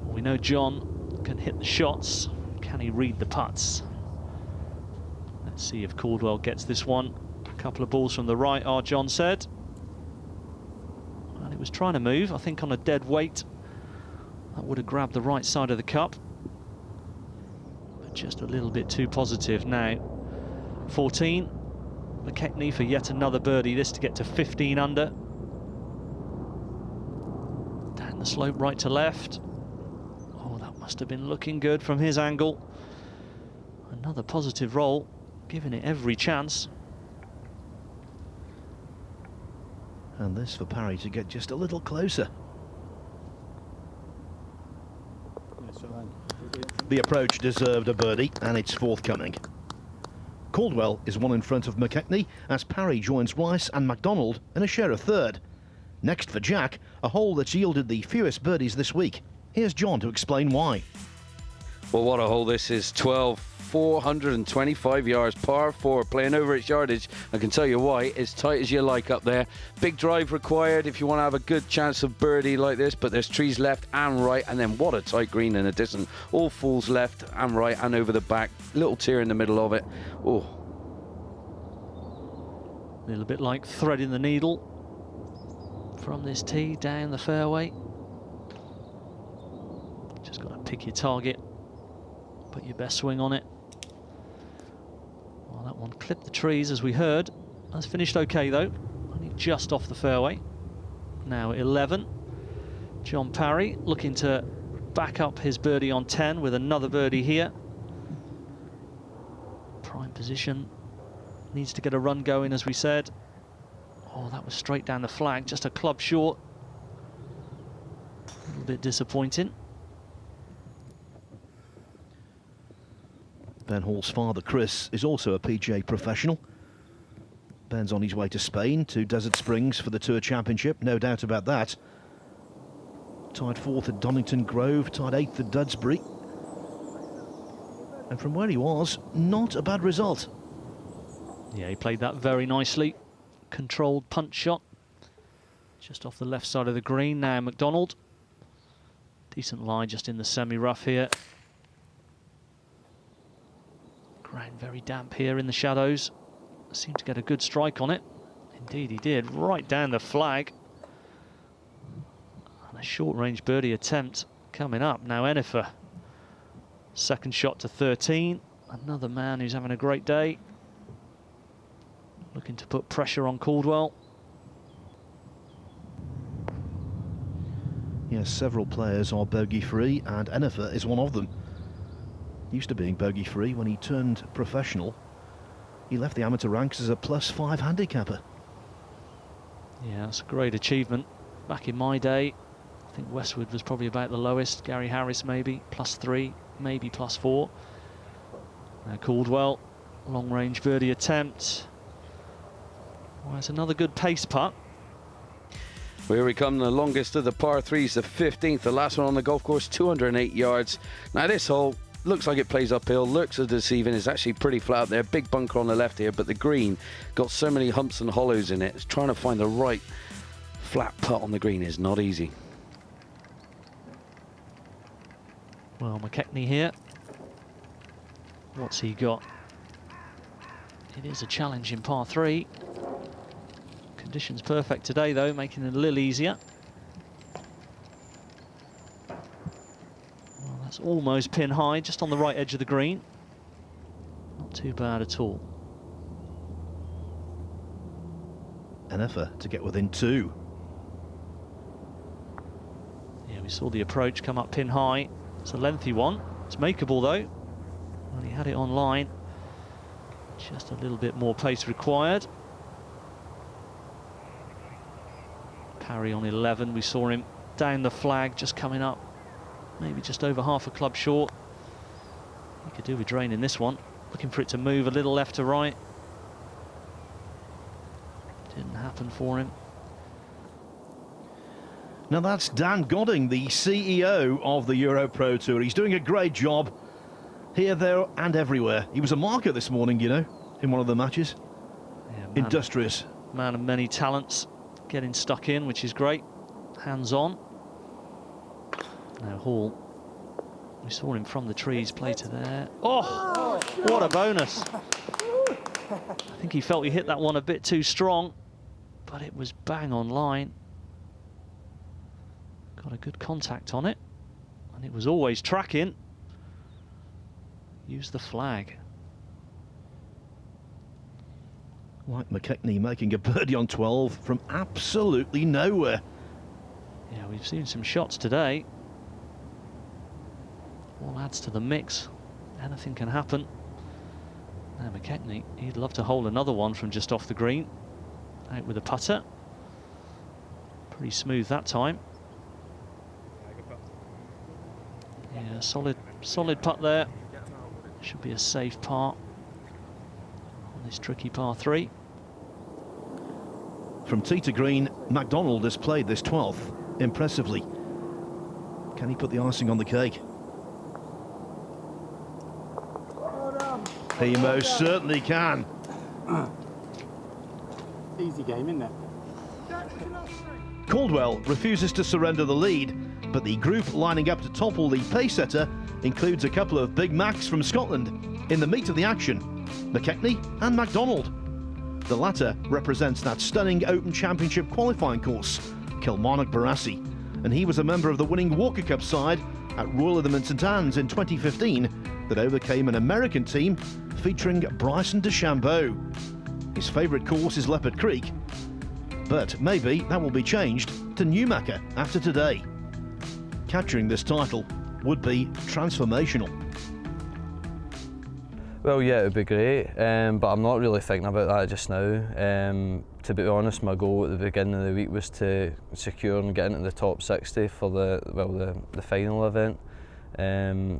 We know John can hit the shots. Can he read the putts? Let's see if Caldwell gets this one. A couple of balls from the right, our John said. And it was trying to move, I think on a dead weight. That would have grabbed the right side of the cup. But just a little bit too positive now. 14. McKechnie for yet another birdie, this to get to 15 under. Down the slope right to left. Oh, that must have been looking good from his angle. Another positive roll, giving it every chance. And this for Parry to get just a little closer. The approach deserved a birdie, and it's forthcoming. Caldwell is one in front of McKechnie as Parry joins Rice and MacDonald in a share of third. Next for Jack, a hole that's yielded the fewest birdies this week. Here's John to explain why. Well, what a hole this is. 12, 425 yards, par 4, playing over its yardage. I can tell you why. As tight as you like up there. Big drive required if you want to have a good chance of birdie like this, but there's trees left and right, and then what a tight green in addition. All falls left and right and over the back. Little tear in the middle of it. Oh. A little bit like threading the needle from this tee down the fairway. Just got to pick your target, put your best swing on it. Well, that one clipped the trees, as we heard. That's finished okay though, only just off the fairway. Now 11. John Parry looking to back up his birdie on 10 with another birdie here. Prime position, needs to get a run going, as we said. Oh, that was straight down the flag, just a club short. A little bit disappointing. Ben Hall's father, Chris, is also a PGA professional. Ben's on his way to Spain, to Desert Springs for the Tour Championship, no doubt about that. Tied 4th at Donington Grove, tied 8th at Dudsbury. And from where he was, not a bad result. Yeah, he played that very nicely. Controlled punch shot. Just off the left side of the green. Now MacDonald. Decent lie just in the semi-rough here. Ground very damp here in the shadows. Seemed to get a good strike on it. Indeed he did, right down the flag. And a short-range birdie attempt coming up. Now Enifer. Second shot to 13. Another man who's having a great day. Looking to put pressure on Caldwell. Yes, several players are bogey-free, and Enifer is one of them. Used to being bogey-free when he turned professional. He left the amateur ranks as a +5 handicapper. Yeah, that's a great achievement. Back in my day, I think Westwood was probably about the lowest. Gary Harris maybe, +3, maybe +4. Now Caldwell, long-range birdie attempt. Well, it's another good pace putt. Well, here we come, the longest of the par 3s, the 15th, the last one on the golf course, 208 yards. Now this hole looks like it plays uphill, looks as deceiving. It's actually pretty flat out there, big bunker on the left here, but the green got so many humps and hollows in it. It's trying to find the right flat putt on the green is not easy. Well, McKechnie here. What's he got? It is a challenge in par 3. Conditions perfect today though, making it a little easier. Well, that's almost pin high, just on the right edge of the green. Not too bad at all. Enifer to get within 2. Yeah, we saw the approach come up pin high. It's a lengthy one. It's makeable though. Well, he had it on line. Just a little bit more pace required. Parry on 11, we saw him down the flag, just coming up, maybe just over half a club short. He could do with draining this one, looking for it to move a little left to right. Didn't happen for him. Now that's Dan Godding, the CEO of the EuroPro Tour. He's doing a great job here, there and everywhere. He was a marker this morning, you know, in one of the matches. Yeah, industrious. Man of many talents. Getting stuck in, which is great. Hands on. Now Hall. We saw him from the trees play to there. Oh, what a bonus. I think he felt he hit that one a bit too strong, but it was bang on line. Got a good contact on it, and it was always tracking. Use the flag. Like McKechnie making a birdie on 12 from absolutely nowhere. Yeah, we've seen some shots today. All adds to the mix. Anything can happen. Now McKechnie, he'd love to hold another one from just off the green. Out with a putter. Pretty smooth that time. Yeah, solid putt there. Should be a safe par. this tricky par 3. From tee to green, MacDonald has played this 12th impressively. Can he put the icing on the cake? He most certainly can. Easy game, isn't it? Caldwell refuses to surrender the lead, but the group lining up to topple the pace setter includes a couple of Big Macs from Scotland in the meat of the action, McKechnie and MacDonald. The latter represents that stunning Open Championship qualifying course, Kilmarnock Barassi, and he was a member of the winning Walker Cup side at Royal of the St Anne's in 2015 that overcame an American team featuring Bryson DeChambeau. His favourite course is Leopard Creek, but maybe that will be changed to Newmachar after today. Capturing this title would be transformational. Well, yeah, it would be great, but I'm not really thinking about that just now. To be honest, my goal at the beginning of the week was to secure and get into the top 60 for the final event.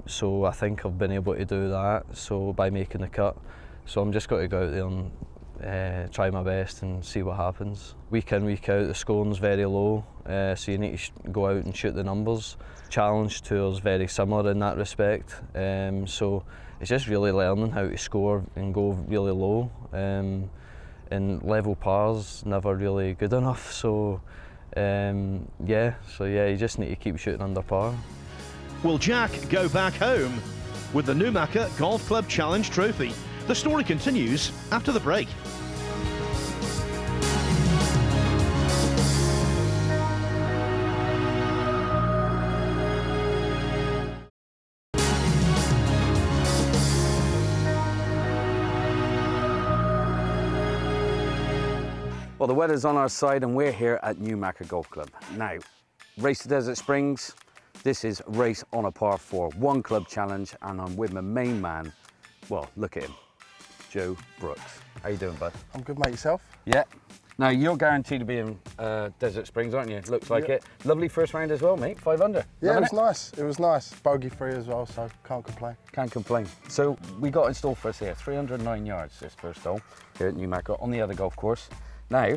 So I think I've been able to do that. So by making the cut, so I'm just got to go out there and try my best and see what happens. Week in, week out, the scoring's very low, so you need to go out and shoot the numbers. Challenge Tour's very similar in that respect, so it's just really learning how to score and go really low. And level pars never really good enough, so yeah, you just need to keep shooting under par. Will Jack go back home with the Newmachar Golf Club Challenge Trophy? The story continues after the break. Well, the weather's on our side and we're here at Newmachar Golf Club. Now, race to Desert Springs. This is race on a par 4, one club challenge, and I'm with my main man. Well, look at him, Joe Brooks. How you doing, bud? I'm good, mate. Yourself? Yeah. Now, you're guaranteed to be in Desert Springs, aren't you? Looks like it. Lovely first round as well, mate, 5 under. Yeah, it was nice. It was nice. Bogey free as well, so can't complain. Can't complain. So we got installed for us here, 309 yards this first hole here at Newmachar on the other golf course. Now,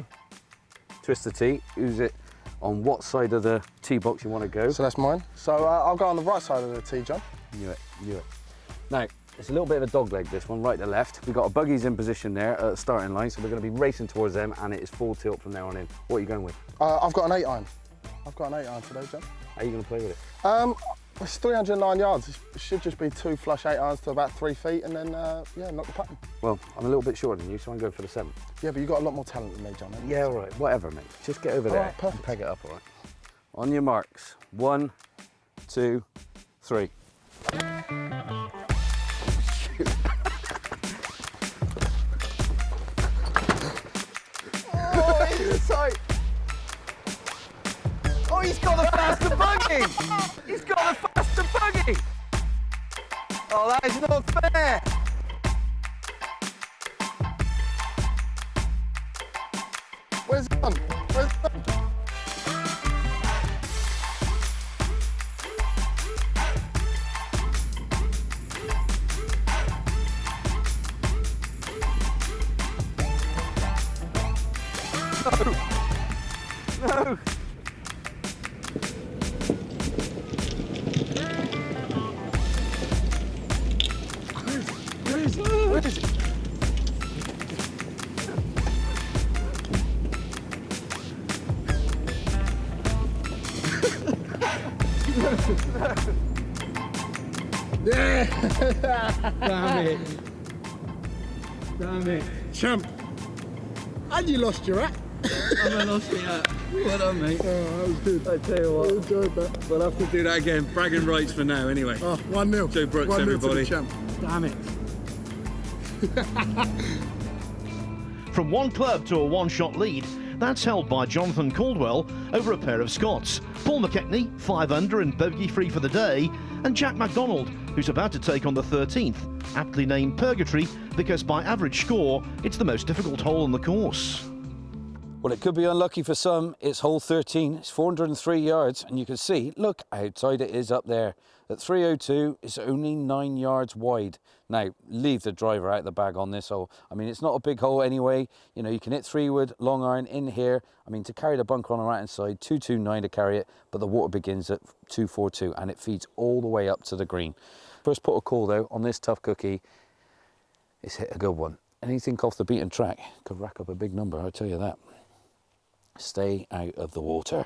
twist the tee, use it on what side of the tee box you want to go. So that's mine. So I'll go on the right side of the tee, John. Knew it. Now, it's a little bit of a dog leg, this one, right to left. We've got our buggies in position there at the starting line, so we're going to be racing towards them, and it is full tilt from there on in. What are you going with? I've got an 8 iron. I've got an 8 iron today, John. How are you going to play with it? It's 309 yards. It should just be 2 flush 8 irons to about 3 feet, and then, yeah, knock the pattern. Well, I'm a little bit shorter than you, so I'm going for the 7. Yeah, but you've got a lot more talent than me, John. Yeah, all right, whatever, mate. Just get over there right, perfect. and peg it up, all right? On your marks. 1, 2, 3. Oh, he's tight. Oh, he's got the faster buggy! He's got the faster buggy! Oh, that is not fair! Where's it on? Where's it on? No! Where is it? Damn it. Damn it. Champ. And you lost your hat. I lost the hat. Well done, mate. Oh, that was good. I tell you what. I enjoyed that. We'll have to do that again. Bragging rights for now, anyway. Oh, 1-0. Joe Brooks, 1-0 everybody. to the champ. Damn it. From one club to a one-shot lead, that's held by Jonathan Caldwell over a pair of Scots. Paul McKechnie, 5 under and bogey-free for the day, and Jack MacDonald, who's about to take on the 13th, aptly named Purgatory because by average score, it's the most difficult hole on the course. Well, it could be unlucky for some. It's hole 13. It's 403 yards, and you can see, look how tight it is up there. At 302, it's only 9 yards wide. Now, leave the driver out of the bag on this hole. I mean, it's not a big hole anyway. You know, you can hit 3-wood, long iron in here. I mean, to carry the bunker on the right-hand side, 229 to carry it, but the water begins at 242, and it feeds all the way up to the green. First put of call, though, on this tough cookie, it's hit a good one. Anything off the beaten track could rack up a big number, I'll tell you that. Stay out of the water.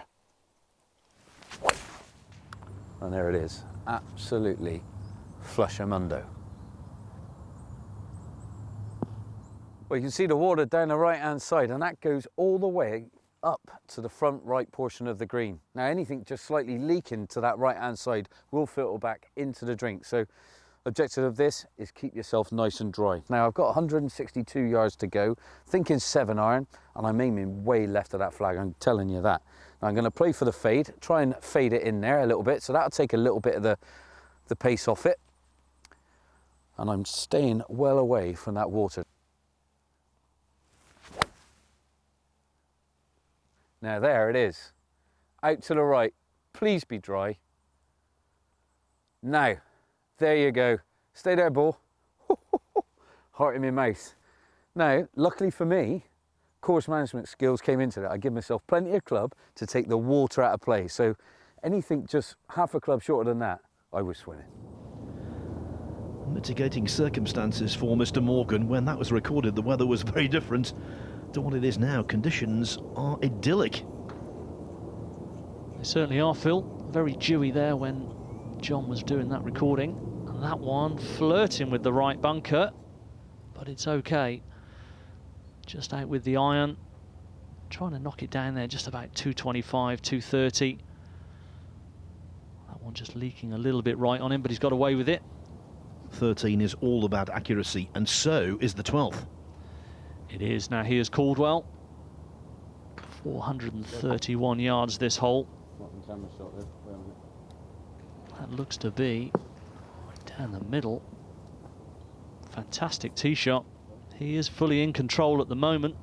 And there it is, absolutely flushamundo. Well, you can see the water down the right-hand side, and that goes all the way up to the front right portion of the green. Now, anything just slightly leaking to that right-hand side will filter back into the drink. So, objective of this is keep yourself nice and dry. Now, I've got 162 yards to go, thinking 7-iron, and I'm aiming way left of that flag, I'm telling you that. Now, I'm going to play for the fade, try and fade it in there a little bit, so that'll take a little bit of the pace off it. And I'm staying well away from that water. Now, there it is. Out to the right. Please be dry. Now, there you go. Stay there, ball. Heart in my mouth. Now, luckily for me, course management skills came into it. I give myself plenty of club to take the water out of play. So anything just half a club shorter than that, I was swimming. Mitigating circumstances for Mr. Morgan. When that was recorded, the weather was very different to what it is now. Conditions are idyllic. They certainly are, Phil. Very dewy there when John was doing that recording. And that one flirting with the right bunker, but it's okay. Just out with the iron, trying to knock it down there, just about 225, 230. That one just leaking a little bit right on him, but he's got away with it. 13 is all about accuracy, and so is the 12th. It is. Now here's Caldwell. 431 yards this hole. That looks to be down the middle. Fantastic tee shot. He is fully in control at the moment,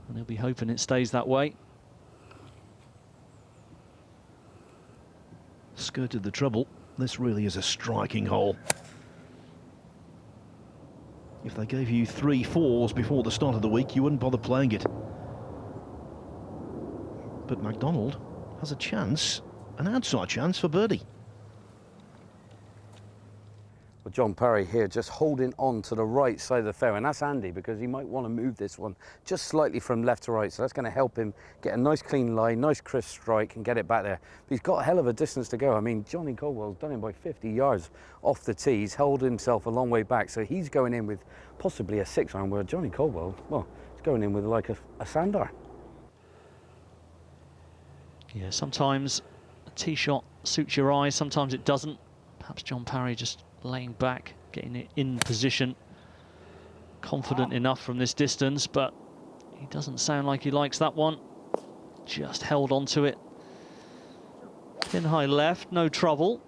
and he'll be hoping it stays that way. Skirted the trouble. This really is a striking hole. If they gave you 3 4s before the start of the week, you wouldn't bother playing it. But MacDonald has a chance, an outside chance for birdie. Well, John Parry here just holding on to the right side of the fairway, and that's handy because he might want to move this one just slightly from left to right, so that's going to help him get a nice clean line, nice crisp strike and get it back there. But he's got a hell of a distance to go. I mean, Johnny Caldwell's done him by 50 yards off the tee. He's held himself a long way back, so he's going in with possibly a 6-iron, where Johnny Caldwell, well, he's going in with like a sandar. Yeah, sometimes a tee shot suits your eye, sometimes it doesn't. Perhaps John Parry just laying back, getting it in position, confident enough from this distance, but he doesn't sound like he likes that one. Just held on to it. Pin high left, no trouble,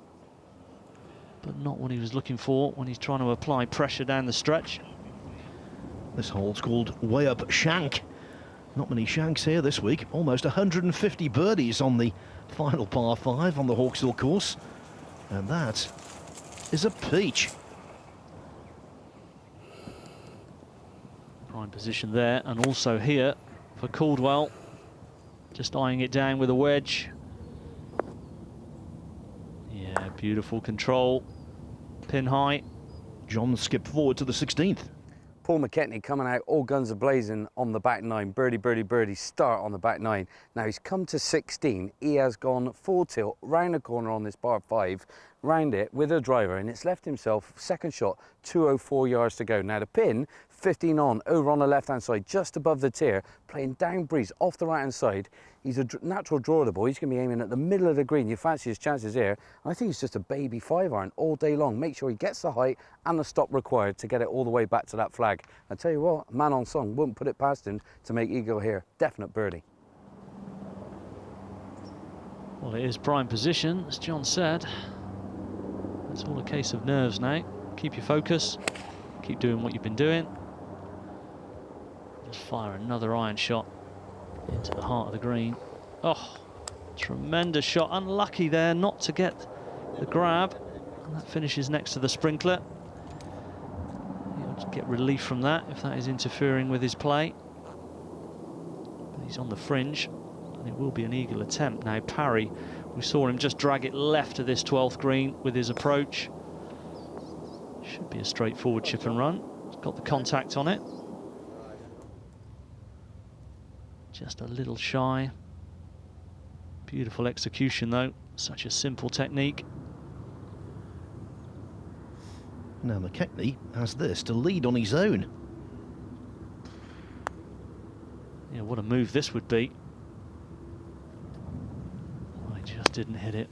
but not what he was looking for when he's trying to apply pressure down the stretch. This hole's called Way Up Shank. Not many shanks here this week. Almost 150 birdies on the final par 5 on the Hawkshill course, and that is a peach. Prime position there, and also here for Caldwell, just eyeing it down with a wedge. Yeah, beautiful control, pin high. John skipped forward to the 16th. Paul McKechnie coming out all guns a-blazing on the back 9. Birdie, birdie, birdie, start on the back 9. Now he's come to 16. He has gone full tilt, round the corner on this par 5, round it with a driver, and it's left himself second shot, 204 yards to go. Now the pin, 15 on, over on the left-hand side, just above the tier, playing down breeze off the right-hand side. He's a natural draw of the ball. He's going to be aiming at the middle of the green. You fancy his chances here. I think it's just a baby 5-iron all day long. Make sure he gets the height and the stop required to get it all the way back to that flag. I tell you what, man on song, wouldn't put it past him to make eagle here. Definite birdie. Well, it is prime position, as John said. It's all a case of nerves now. Keep your focus. Keep doing what you've been doing. Just fire another iron shot into the heart of the green. Oh, tremendous shot. Unlucky there not to get the grab. And that finishes next to the sprinkler. He'll get relief from that if that is interfering with his play. But he's on the fringe, and it will be an eagle attempt. Now Parry, we saw him just drag it left of this 12th green with his approach. Should be a straightforward chip and run. He's got the contact on it. Just a little shy. Beautiful execution though, such a simple technique. Now McKechnie has this to lead on his own. Yeah, what a move this would be. I just didn't hit it.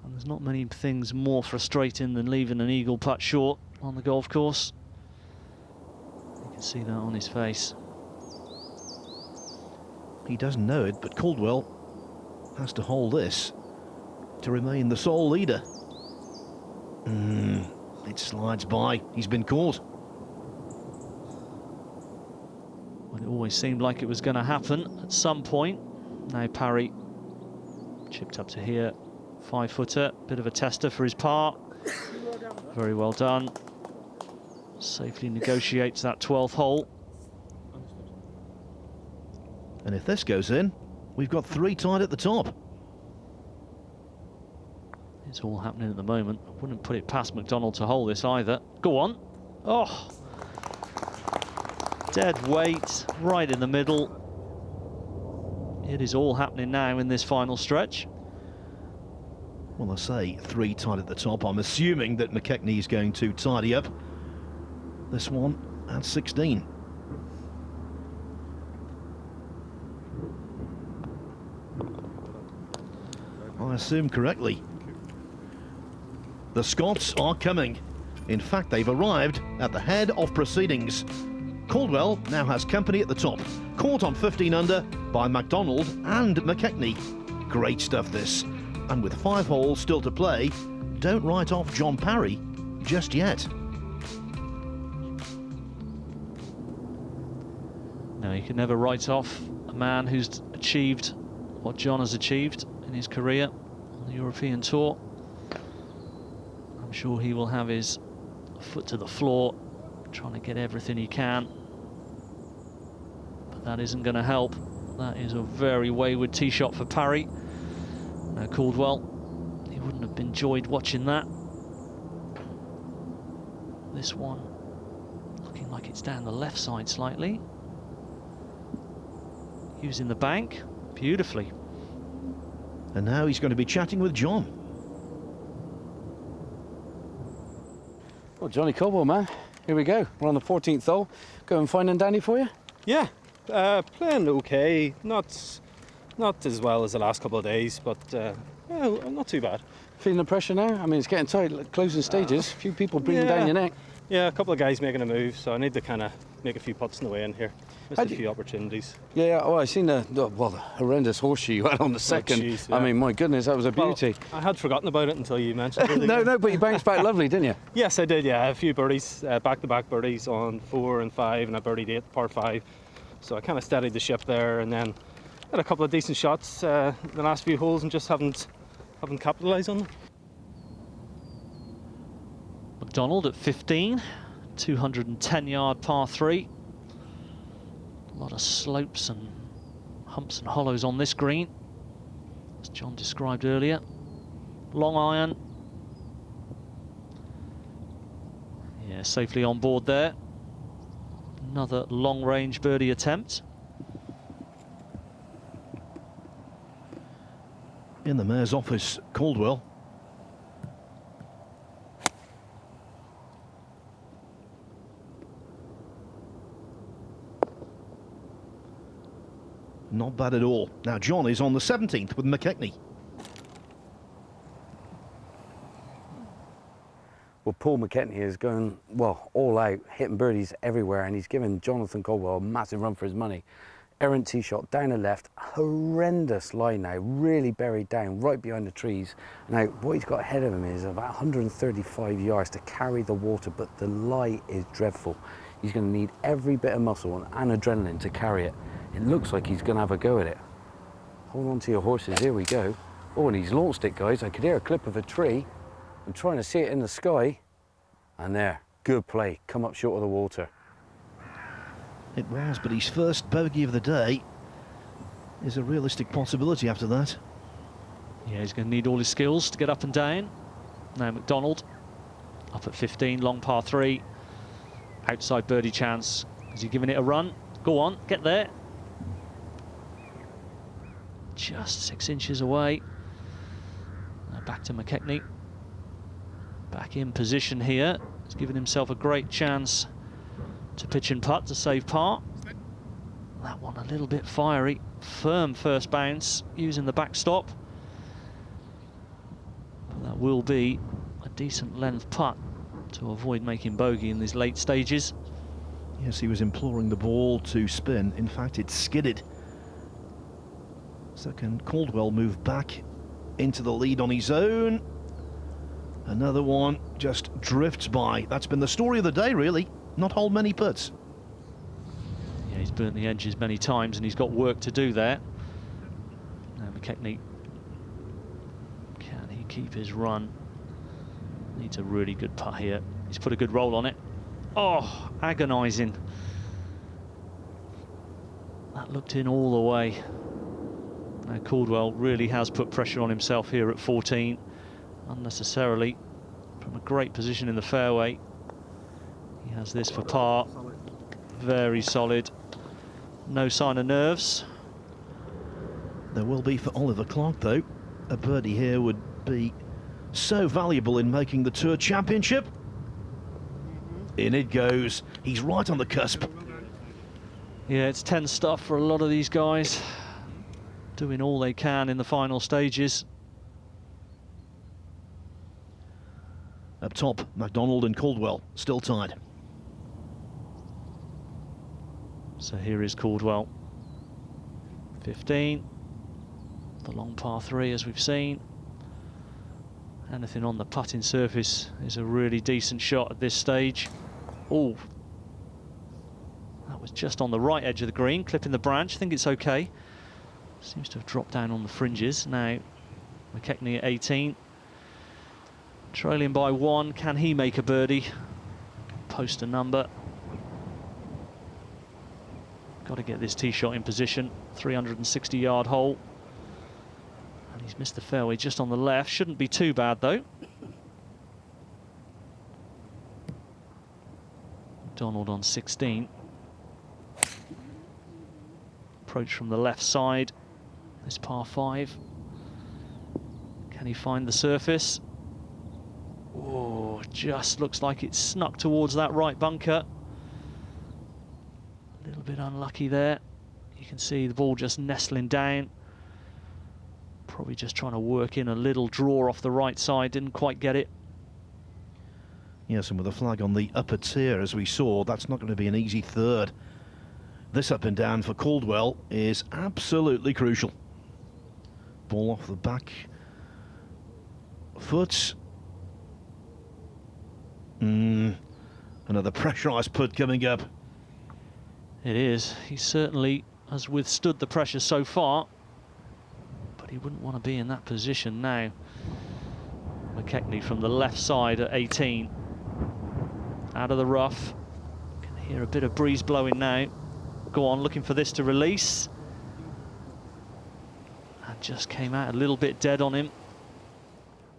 And there's not many things more frustrating than leaving an eagle putt short on the golf course. You can see that on his face. He doesn't know it, but Caldwell has to hold this to remain the sole leader. It slides by. He's been caught. Well, it always seemed like it was going to happen at some point. Now Parry chipped up to here. 5-footer, bit of a tester for his par. Very well done. Safely negotiates that 12th hole. And if this goes in, we've got 3 tied at the top. It's all happening at the moment. I wouldn't put it past McDonald to hold this either. Go on. Oh. Dead weight, right in the middle. It is all happening now in this final stretch. Well, I say 3 tied at the top. I'm assuming that McKechnie is going to tidy up this one at 16. I assume correctly. The Scots are coming. In fact, they've arrived at the head of proceedings. Caldwell now has company at the top, caught on 15 under by McDonald and McKechnie. Great stuff this. And with 5 holes still to play, don't write off John Parry just yet. No, you can never write off a man who's achieved what John has achieved in his career on the European Tour. I'm sure he will have his foot to the floor, trying to get everything he can. But that isn't going to help. That is a very wayward tee shot for Parry. Now Caldwell, he wouldn't have enjoyed watching that. This one looking like it's down the left side slightly. Using the bank beautifully. And now he's going to be chatting with John. Well, Johnny Caldwell, man, here we go. We're on the 14th hole. Going fine and dandy for you? Yeah, playing okay. Not as well as the last couple of days, but well, not too bad. Feeling the pressure now? I mean, it's getting tight, closing stages. A few people breathing down your neck. Yeah, a couple of guys making a move, so I need to kind of make a few putts in the way in here. Missed a few opportunities. Yeah, well, I seen the horrendous horseshoe you had on the second. Geez, yeah. I mean, my goodness, that was a beauty. Well, I had forgotten about it until you mentioned it. No, but you bounced back lovely, didn't you? Yes, I did, yeah. A few birdies, back-to-back birdies on 4 and 5, and I birdied 8, par 5. So I kind of steadied the ship there, and then had a couple of decent shots the last few holes and just haven't capitalised on them. McDonald at 15, 210-yard par 3. A lot of slopes and humps and hollows on this green, as John described earlier. Long iron. Yeah, safely on board there. Another long-range birdie attempt. In the mayor's office, Caldwell. Not bad at all. Now John is on the 17th with McKechnie. Well, Paul McKechnie is going, well, all out, hitting birdies everywhere, and he's giving Jonathan Caldwell a massive run for his money. Errant tee shot down the left, horrendous lie now, really buried down right behind the trees. Now, what he's got ahead of him is about 135 yards to carry the water, but the lie is dreadful. He's going to need every bit of muscle and adrenaline to carry it. It looks like he's going to have a go at it. Hold on to your horses, here we go. Oh, and he's launched it, guys. I could hear a clip of a tree. I'm trying to see it in the sky. And there, good play, come up short of the water. It was, but his first bogey of the day is a realistic possibility after that. Yeah, he's going to need all his skills to get up and down. Now McDonald, up at 15, long par 3. Outside birdie chance. Is he giving it a run? Go on, get there. Just 6 inches away. Now back to McKechnie. Back in position here. He's given himself a great chance to pitch and putt to save par. That one a little bit fiery. Firm first bounce using the backstop. But that will be a decent length putt to avoid making bogey in these late stages. Yes, he was imploring the ball to spin. In fact, it skidded. So can Caldwell move back into the lead on his own? Another one just drifts by. That's been the story of the day, really. Not hold many putts. Yeah, he's burnt the edges many times and he's got work to do there. Now McKechnie, can he keep his run? Needs a really good putt here. He's put a good roll on it. Oh, agonising. That looked in all the way. Now Caldwell really has put pressure on himself here at 14. Unnecessarily, from a great position in the fairway. He has this for par. Very solid. No sign of nerves. There will be for Oliver Clark, though. A birdie here would be so valuable in making the Tour Championship. In it goes. He's right on the cusp. Yeah, it's tense stuff for a lot of these guys. Doing all they can in the final stages. Up top, McDonald and Caldwell still tied. So here is Caldwell. 15. The long par 3, as we've seen. Anything on the putting surface is a really decent shot at this stage. Oh, that was just on the right edge of the green, clipping the branch. I think it's okay. Seems to have dropped down on the fringes. Now, McKechnie at 18. Trailing by 1. Can he make a birdie? Post a number. Got to get this tee shot in position. 360-yard hole. And he's missed the fairway just on the left. Shouldn't be too bad, though. McDonald on 16. Approach from the left side. This par 5. Can he find the surface? Oh, just looks like it's snuck towards that right bunker. A little bit unlucky there. You can see the ball just nestling down. Probably just trying to work in a little draw off the right side. Didn't quite get it. Yes, and with a flag on the upper tier, as we saw, that's not going to be an easy third. This up and down for Caldwell is absolutely crucial. Ball off the back foot. Another pressurised putt coming up. It is. He certainly has withstood the pressure so far, but he wouldn't want to be in that position now. McKechnie from the left side at 18. Out of the rough. Can hear a bit of breeze blowing now. Go on, looking for this to release. And just came out a little bit dead on him.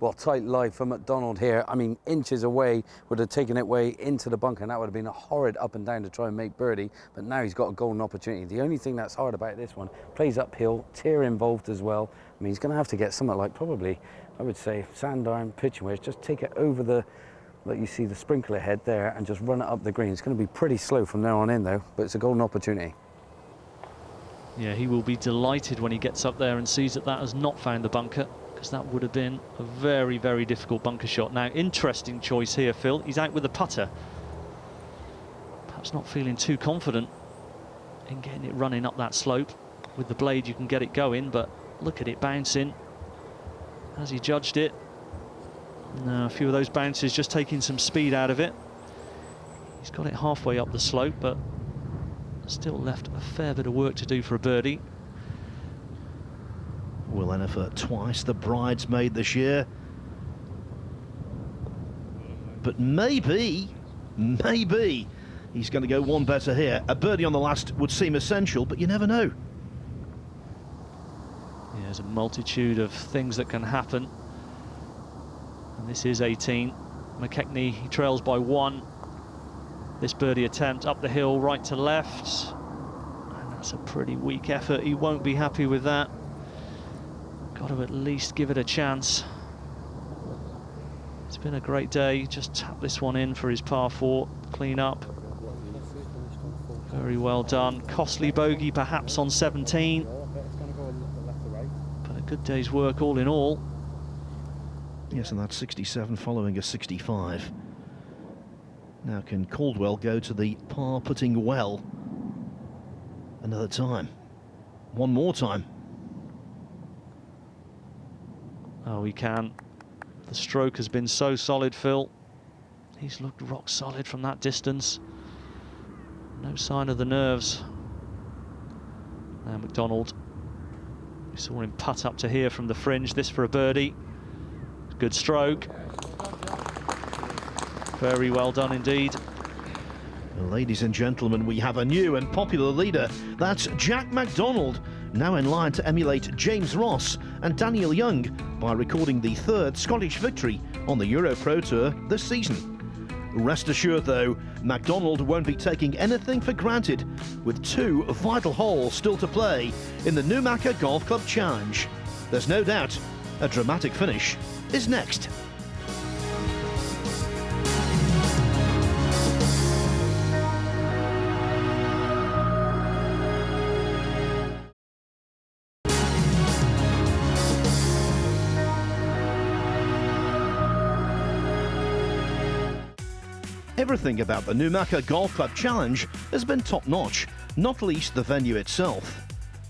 Well, tight lie for McDonald here. I mean, inches away would have taken it way into the bunker, and that would have been a horrid up and down to try and make birdie. But now he's got a golden opportunity. The only thing that's hard about this one, plays uphill, tier involved as well. I mean, he's going to have to get something like probably, I would say, sand iron pitching wedge. Just take it over the, like you see the sprinkler head there, and just run it up the green. It's going to be pretty slow from there on in, though, but it's a golden opportunity. Yeah, he will be delighted when he gets up there and sees that that has not found the bunker, because that would have been a very, very difficult bunker shot. Now, interesting choice here, Phil. He's out with the putter. Perhaps not feeling too confident in getting it running up that slope. With the blade, you can get it going, but look at it bouncing. Has he judged it? No, a few of those bounces just taking some speed out of it. He's got it halfway up the slope, but Still left a fair bit of work to do for a birdie. Will Ennifer twice the bridesmaid this year. But maybe he's going to go one better here. A birdie on the last would seem essential, but you never know. Yeah, there's a multitude of things that can happen. And this is 18. McKechnie, he trails by 1. This birdie attempt up the hill, right to left. And that's a pretty weak effort. He won't be happy with that. Got to at least give it a chance. It's been a great day. Just tap this one in for his par 4. Clean up. Very well done. Costly bogey perhaps on 17. But a good day's work all in all. Yes, and that's 67 following a 65. Now can Caldwell go to the par putting well another time? One more time. Oh, he can. The stroke has been so solid, Phil. He's looked rock solid from that distance. No sign of the nerves. Now McDonald. We saw him putt up to here from the fringe. This for a birdie. Good stroke. Very well done indeed. Ladies and gentlemen, we have a new and popular leader. That's Jack McDonald, now in line to emulate James Ross and Daniel Young by recording the 3rd Scottish victory on the EuroPro Tour this season. Rest assured though, McDonald won't be taking anything for granted, with 2 vital holes still to play in the Newmachar Golf Club Challenge. There's no doubt a dramatic finish is next. Everything about the Newmachar Golf Club Challenge has been top-notch, not least the venue itself.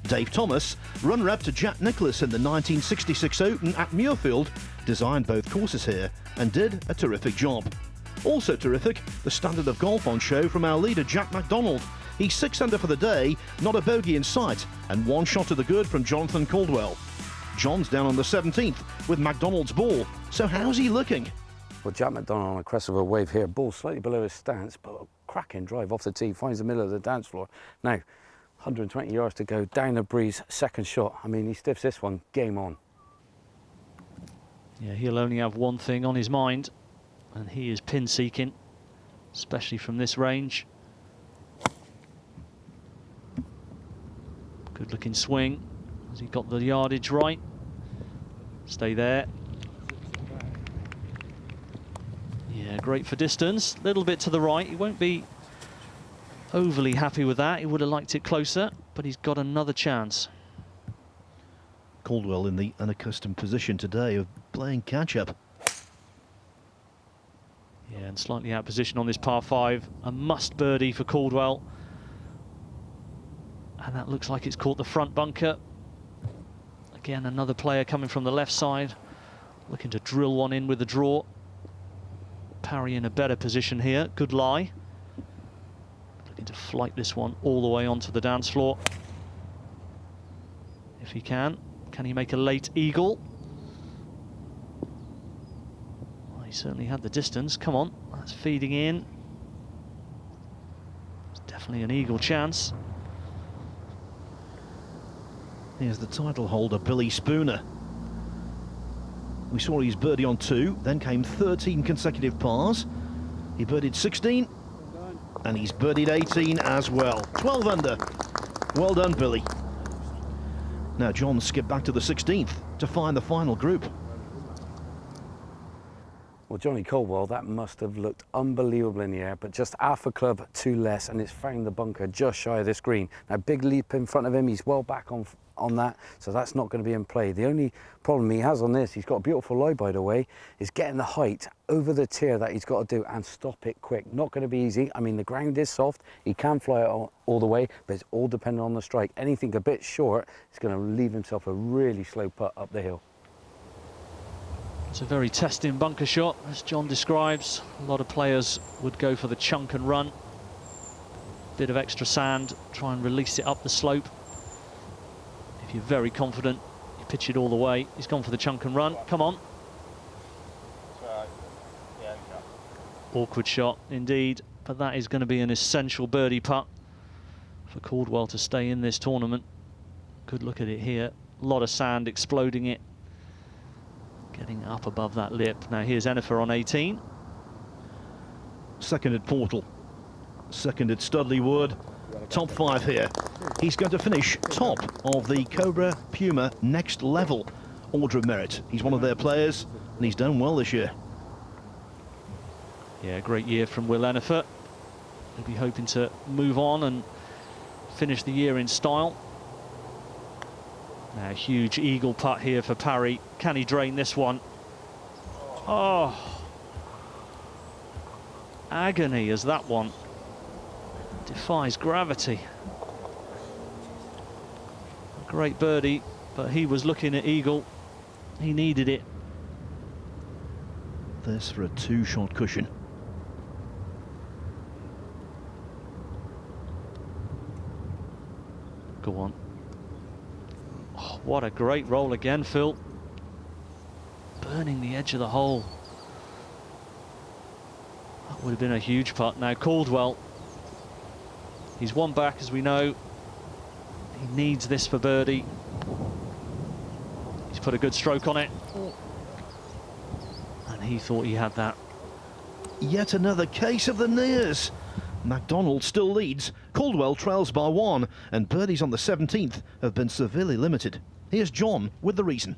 Dave Thomas, runner-up to Jack Nicklaus in the 1966 Open at Muirfield, designed both courses here and did a terrific job. Also terrific, the standard of golf on show from our leader Jack McDonald. He's 6 under for the day, not a bogey in sight, and 1 shot to the good from Jonathan Caldwell. John's down on the 17th with McDonald's ball, so how's he looking? Well, Jack McDonald on a crest of a wave here, ball slightly below his stance, but a cracking drive off the tee, finds the middle of the dance floor. Now, 120 yards to go, down the breeze, second shot. I mean, he stiffs this one, game on. Yeah, he'll only have one thing on his mind, and he is pin seeking, especially from this range. Good looking swing. Has he got the yardage right? Stay there. Yeah, great for distance. Little bit to the right. He won't be overly happy with that. He would have liked it closer, but he's got another chance. Caldwell in the unaccustomed position today of playing catch-up. Yeah, and slightly out of position on this par 5. A must birdie for Caldwell. And that looks like it's caught the front bunker. Again, another player coming from the left side, looking to drill one in with the draw. Parry in a better position here. Good lie. Looking to flight this one all the way onto the dance floor. If he can he make a late eagle? Well, he certainly had the distance. Come on, that's feeding in. It's definitely an eagle chance. Here's the title holder, Billy Spooner. We saw his birdie on 2, then came 13 consecutive pars. He birdied 16, and he's birdied 18 as well. 12 under. Well done, Billy. Now John skipped back to the 16th to find the final group. Well, Johnny Caldwell, that must have looked unbelievable in the air, but just half a club, 2 less, and it's found the bunker just shy of this green. Now, big leap in front of him, he's well back on that, so that's not going to be in play. The only problem he has on this, he's got a beautiful lie, by the way, is getting the height over the tier that he's got to do and stop it quick. Not going to be easy. I mean, the ground is soft, he can fly it all the way, but it's all dependent on the strike. Anything a bit short, he's going to leave himself a really slow putt up the hill. It's a very testing bunker shot, as John describes. A lot of players would go for the chunk and run. Bit of extra sand, try and release it up the slope. If you're very confident, you pitch it all the way. He's gone for the chunk and run. Come on. Awkward shot indeed, but that is going to be an essential birdie putt for Caldwell to stay in this tournament. Good look at it here. A lot of sand exploding it. Getting up above that lip. Now here's Enifer on 18. Second at Portal, second at Studley Wood, top 5 here. He's going to finish top of the Cobra Puma Next Level Order of Merit. He's one of their players, and he's done well this year. Yeah, great year from Will Enifer. He'll be hoping to move on and finish the year in style. Now, huge eagle putt here for Parry. Can he drain this one? Oh, agony as that one defies gravity. Great birdie, but he was looking at eagle. He needed it. This for a 2-shot cushion. Go on. Oh, what a great roll again, Phil. Burning the edge of the hole. That would have been a huge putt. Now Caldwell, he's one back, as we know. He needs this for birdie. He's put a good stroke on it. And he thought he had that. Yet another case of the nears. McDonald still leads, Caldwell trails by 1, and birdies on the 17th have been severely limited. Here's John with the reason.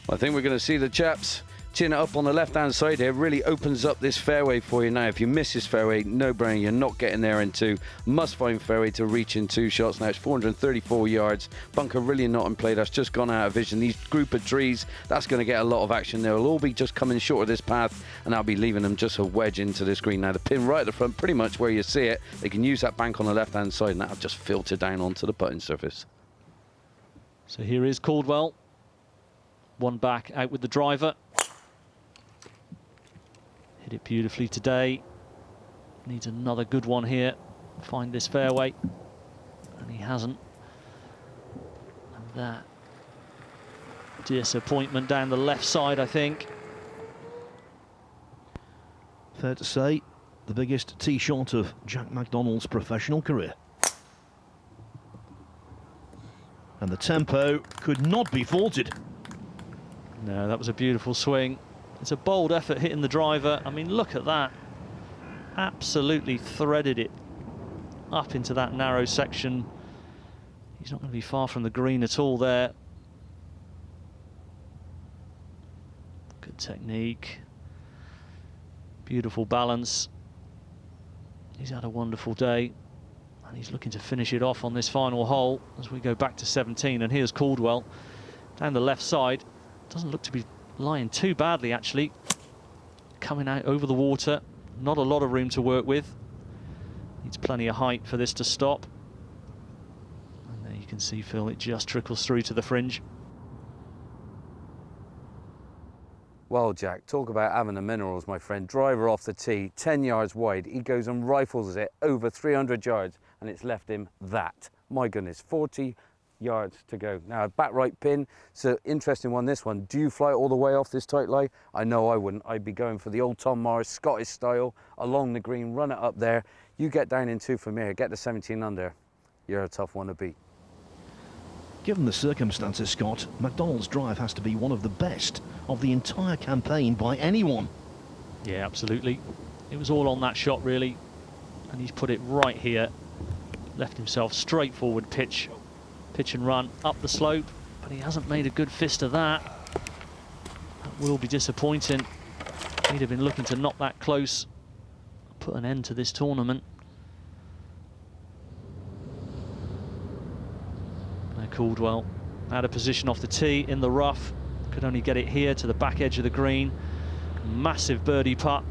I think we're going to see the chaps chin it up on the left-hand side here. Really opens up this fairway for you now. If you miss this fairway, no brainer, you're not getting there in 2. Must find fairway to reach in 2 shots. Now it's 434 yards. Bunker really not in play. That's just gone out of vision. These group of trees, that's going to get a lot of action. They'll all be just coming short of this path, and I'll be leaving them just a wedge into this green. Now the pin right at the front, pretty much where you see it. They can use that bank on the left-hand side, and that'll just filter down onto the putting surface. So here is Caldwell. One back, out with the driver. Hit it beautifully today. Needs another good one here. Find this fairway. And he hasn't. And that disappointment down the left side, I think. Fair to say, the biggest tee shot of Jack McDonald's professional career. And the tempo could not be faulted. No, that was a beautiful swing. It's a bold effort hitting the driver. I mean, look at that. Absolutely threaded it up into that narrow section. He's not going to be far from the green at all there. Good technique. Beautiful balance. He's had a wonderful day. And he's looking to finish it off on this final hole as we go back to 17. And here's Caldwell down the left side. Doesn't look to be lying too badly, actually. Coming out over the water. Not a lot of room to work with. Needs plenty of height for this to stop. And there you can see, Phil, it just trickles through to the fringe. Well, Jack, talk about having the minerals, my friend. Driver off the tee, 10 yards wide. He goes and rifles it over 300 yards, and it's left him that. My goodness, 40 yards to go. Now, back right pin, so interesting one, this one. Do you fly it all the way off this tight lie? I know I wouldn't. I'd be going for the old Tom Morris Scottish style, along the green, run it up there. You get down in 2 from here, get the 17 under. You're a tough one to beat. Given the circumstances, Scott, McDonald's drive has to be one of the best of the entire campaign by anyone. Yeah, absolutely. It was all on that shot, really. And he's put it right here. Left himself straightforward pitch and run up the slope, but he hasn't made a good fist of that. That will be disappointing. He'd have been looking to knock that close, put an end to this tournament. Now Caldwell out of position off the tee in the rough, could only get it here to the back edge of the green. Massive birdie putt.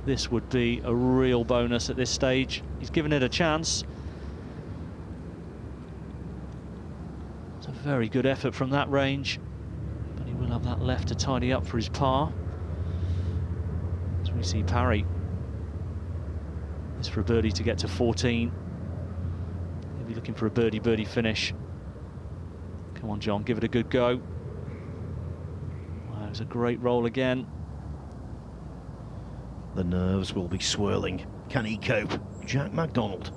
This would be a real bonus at this stage. He's given it a chance. It's a very good effort from that range, but he will have that left to tidy up for his par. As we see Parry It's for a birdie to get to 14. He'll be looking for a birdie finish. Come on, John, give it a good go. Wow, it was a great roll again. The nerves will be swirling. Can he cope? Jack McDonald.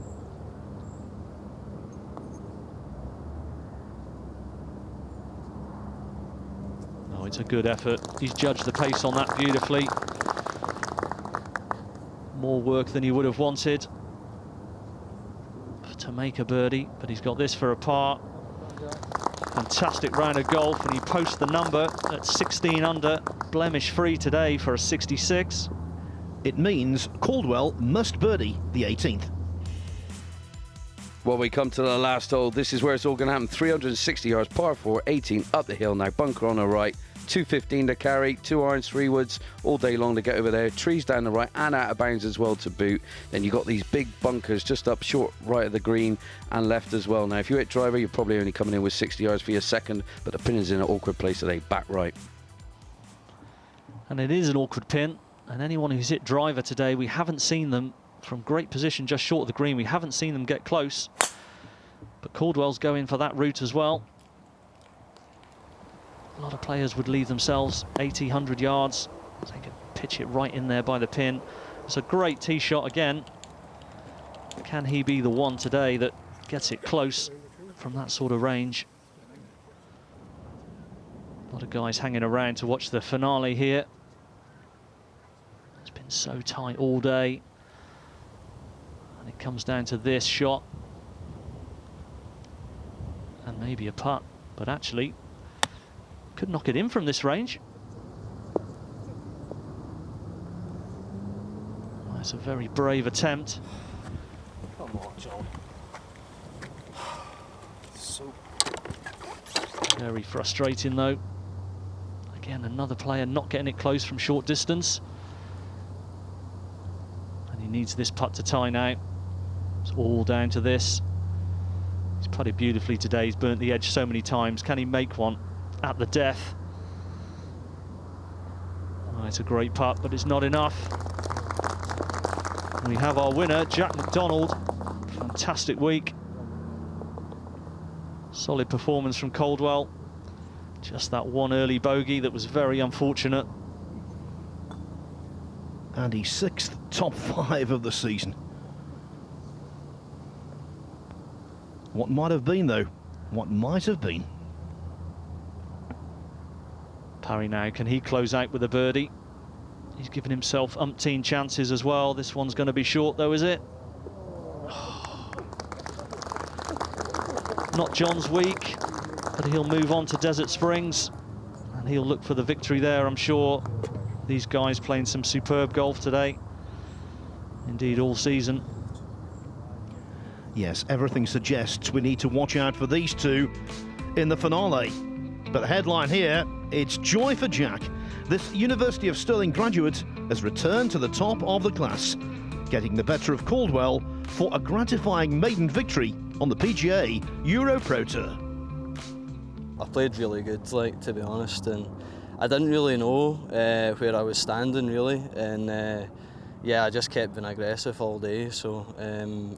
Oh, it's a good effort. He's judged the pace on that beautifully. More work than he would have wanted to make a birdie, but he's got this for a par. Fantastic round of golf, and he posts the number at 16 under, blemish free today for a 66. It means Caldwell must birdie the 18th. Well, we come to the last hole. This is where it's all going to happen. 360 yards, par 4, 18 up the hill now. Bunker on the right, 215 to carry, 2 irons, 3 woods all day long to get over there. Trees down the right and out of bounds as well to boot. Then you've got these big bunkers just up short right of the green and left as well. Now, if you hit driver, you're probably only coming in with 60 yards for your second, but the pin is in an awkward place today, back right. And it is an awkward pin. And anyone who's hit driver today, we haven't seen them from great position just short of the green. We haven't seen them get close. But Caldwell's going for that route as well. A lot of players would leave themselves 80, 100 yards. They could pitch it right in there by the pin. It's a great tee shot again. Can he be the one today that gets it close from that sort of range? A lot of guys hanging around to watch the finale here. It's been so tight all day. And it comes down to this shot. And maybe a putt, but actually could knock it in from this range. That's a very brave attempt. Come on, John. So very frustrating though. Again, another player not getting it close from short distance. And he needs this putt to tie now. It's all down to this. He's putted beautifully today. He's burnt the edge so many times. Can he make one at the death? Oh, it's a great putt, but it's not enough. We have our winner, Jack McDonald. Fantastic week. Solid performance from Caldwell. Just that one early bogey that was very unfortunate. And he's 6th, top 5 of the season. What might have been, though? What might have been? Parry now, can he close out with a birdie? He's given himself umpteen chances as well. This one's going to be short though, is it? Not John's week, but he'll move on to Desert Springs and he'll look for the victory there, I'm sure. These guys playing some superb golf today. Indeed, all season. Yes, everything suggests we need to watch out for these two in the finale. But the headline here, it's joy for Jack. This University of Stirling graduate has returned to the top of the class, getting the better of Caldwell for a gratifying maiden victory on the PGA EuroPro Tour. I played really good, like, to be honest, and I didn't really know where I was standing really, and yeah, I just kept being aggressive all day, so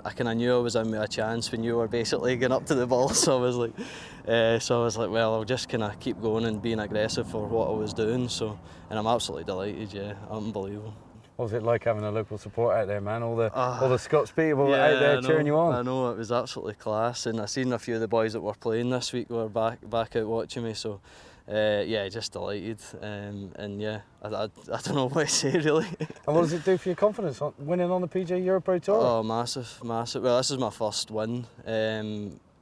I kind of knew I was in with a chance when you were basically going up to the ball, so I was like, well, I'll just kind of keep going and being aggressive for what I was doing, so, and I'm absolutely delighted, yeah, unbelievable. What was it like having a local support out there, man? All the Scots people out there cheering you on. I know, it was absolutely class, and I seen a few of the boys that were playing this week were back out watching me, so yeah, just delighted, and yeah, I don't know what to say really. And what does it do for your confidence winning on the PGA EuroPro Tour? Oh, massive. Well, this is my first win,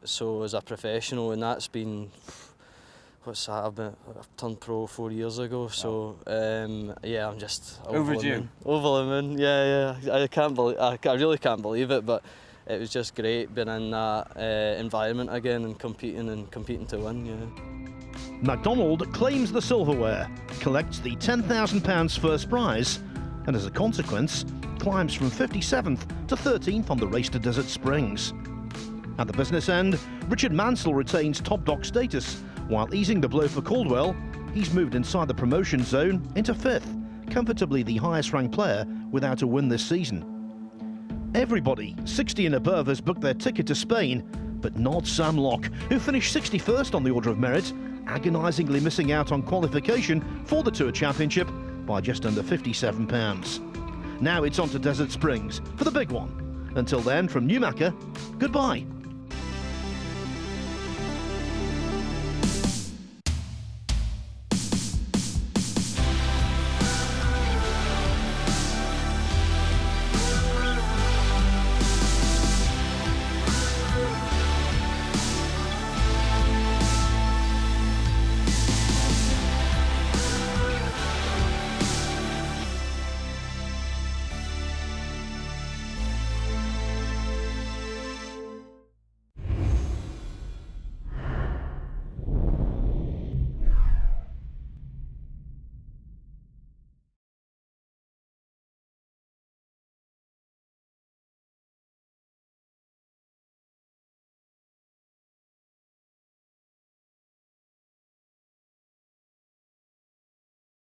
so as a professional, and that's been, what's that, I've turned pro 4 years ago, so yeah, I'm just overdue. Over the moon, yeah. I really can't believe it, but it was just great being in that environment again and competing to win, yeah. McDonald claims the silverware, collects the £10,000 first prize, and as a consequence, climbs from 57th to 13th on the race to Desert Springs. At the business end, Richard Mansell retains top dog status, while easing the blow for Caldwell, he's moved inside the promotion zone into 5th, comfortably the highest ranked player without a win this season. Everybody 60 and above has booked their ticket to Spain, but not Sam Locke, who finished 61st on the order of merit, agonisingly missing out on qualification for the Tour Championship by just under £57. Now it's on to Desert Springs for the big one. Until then, from Newmachar, goodbye.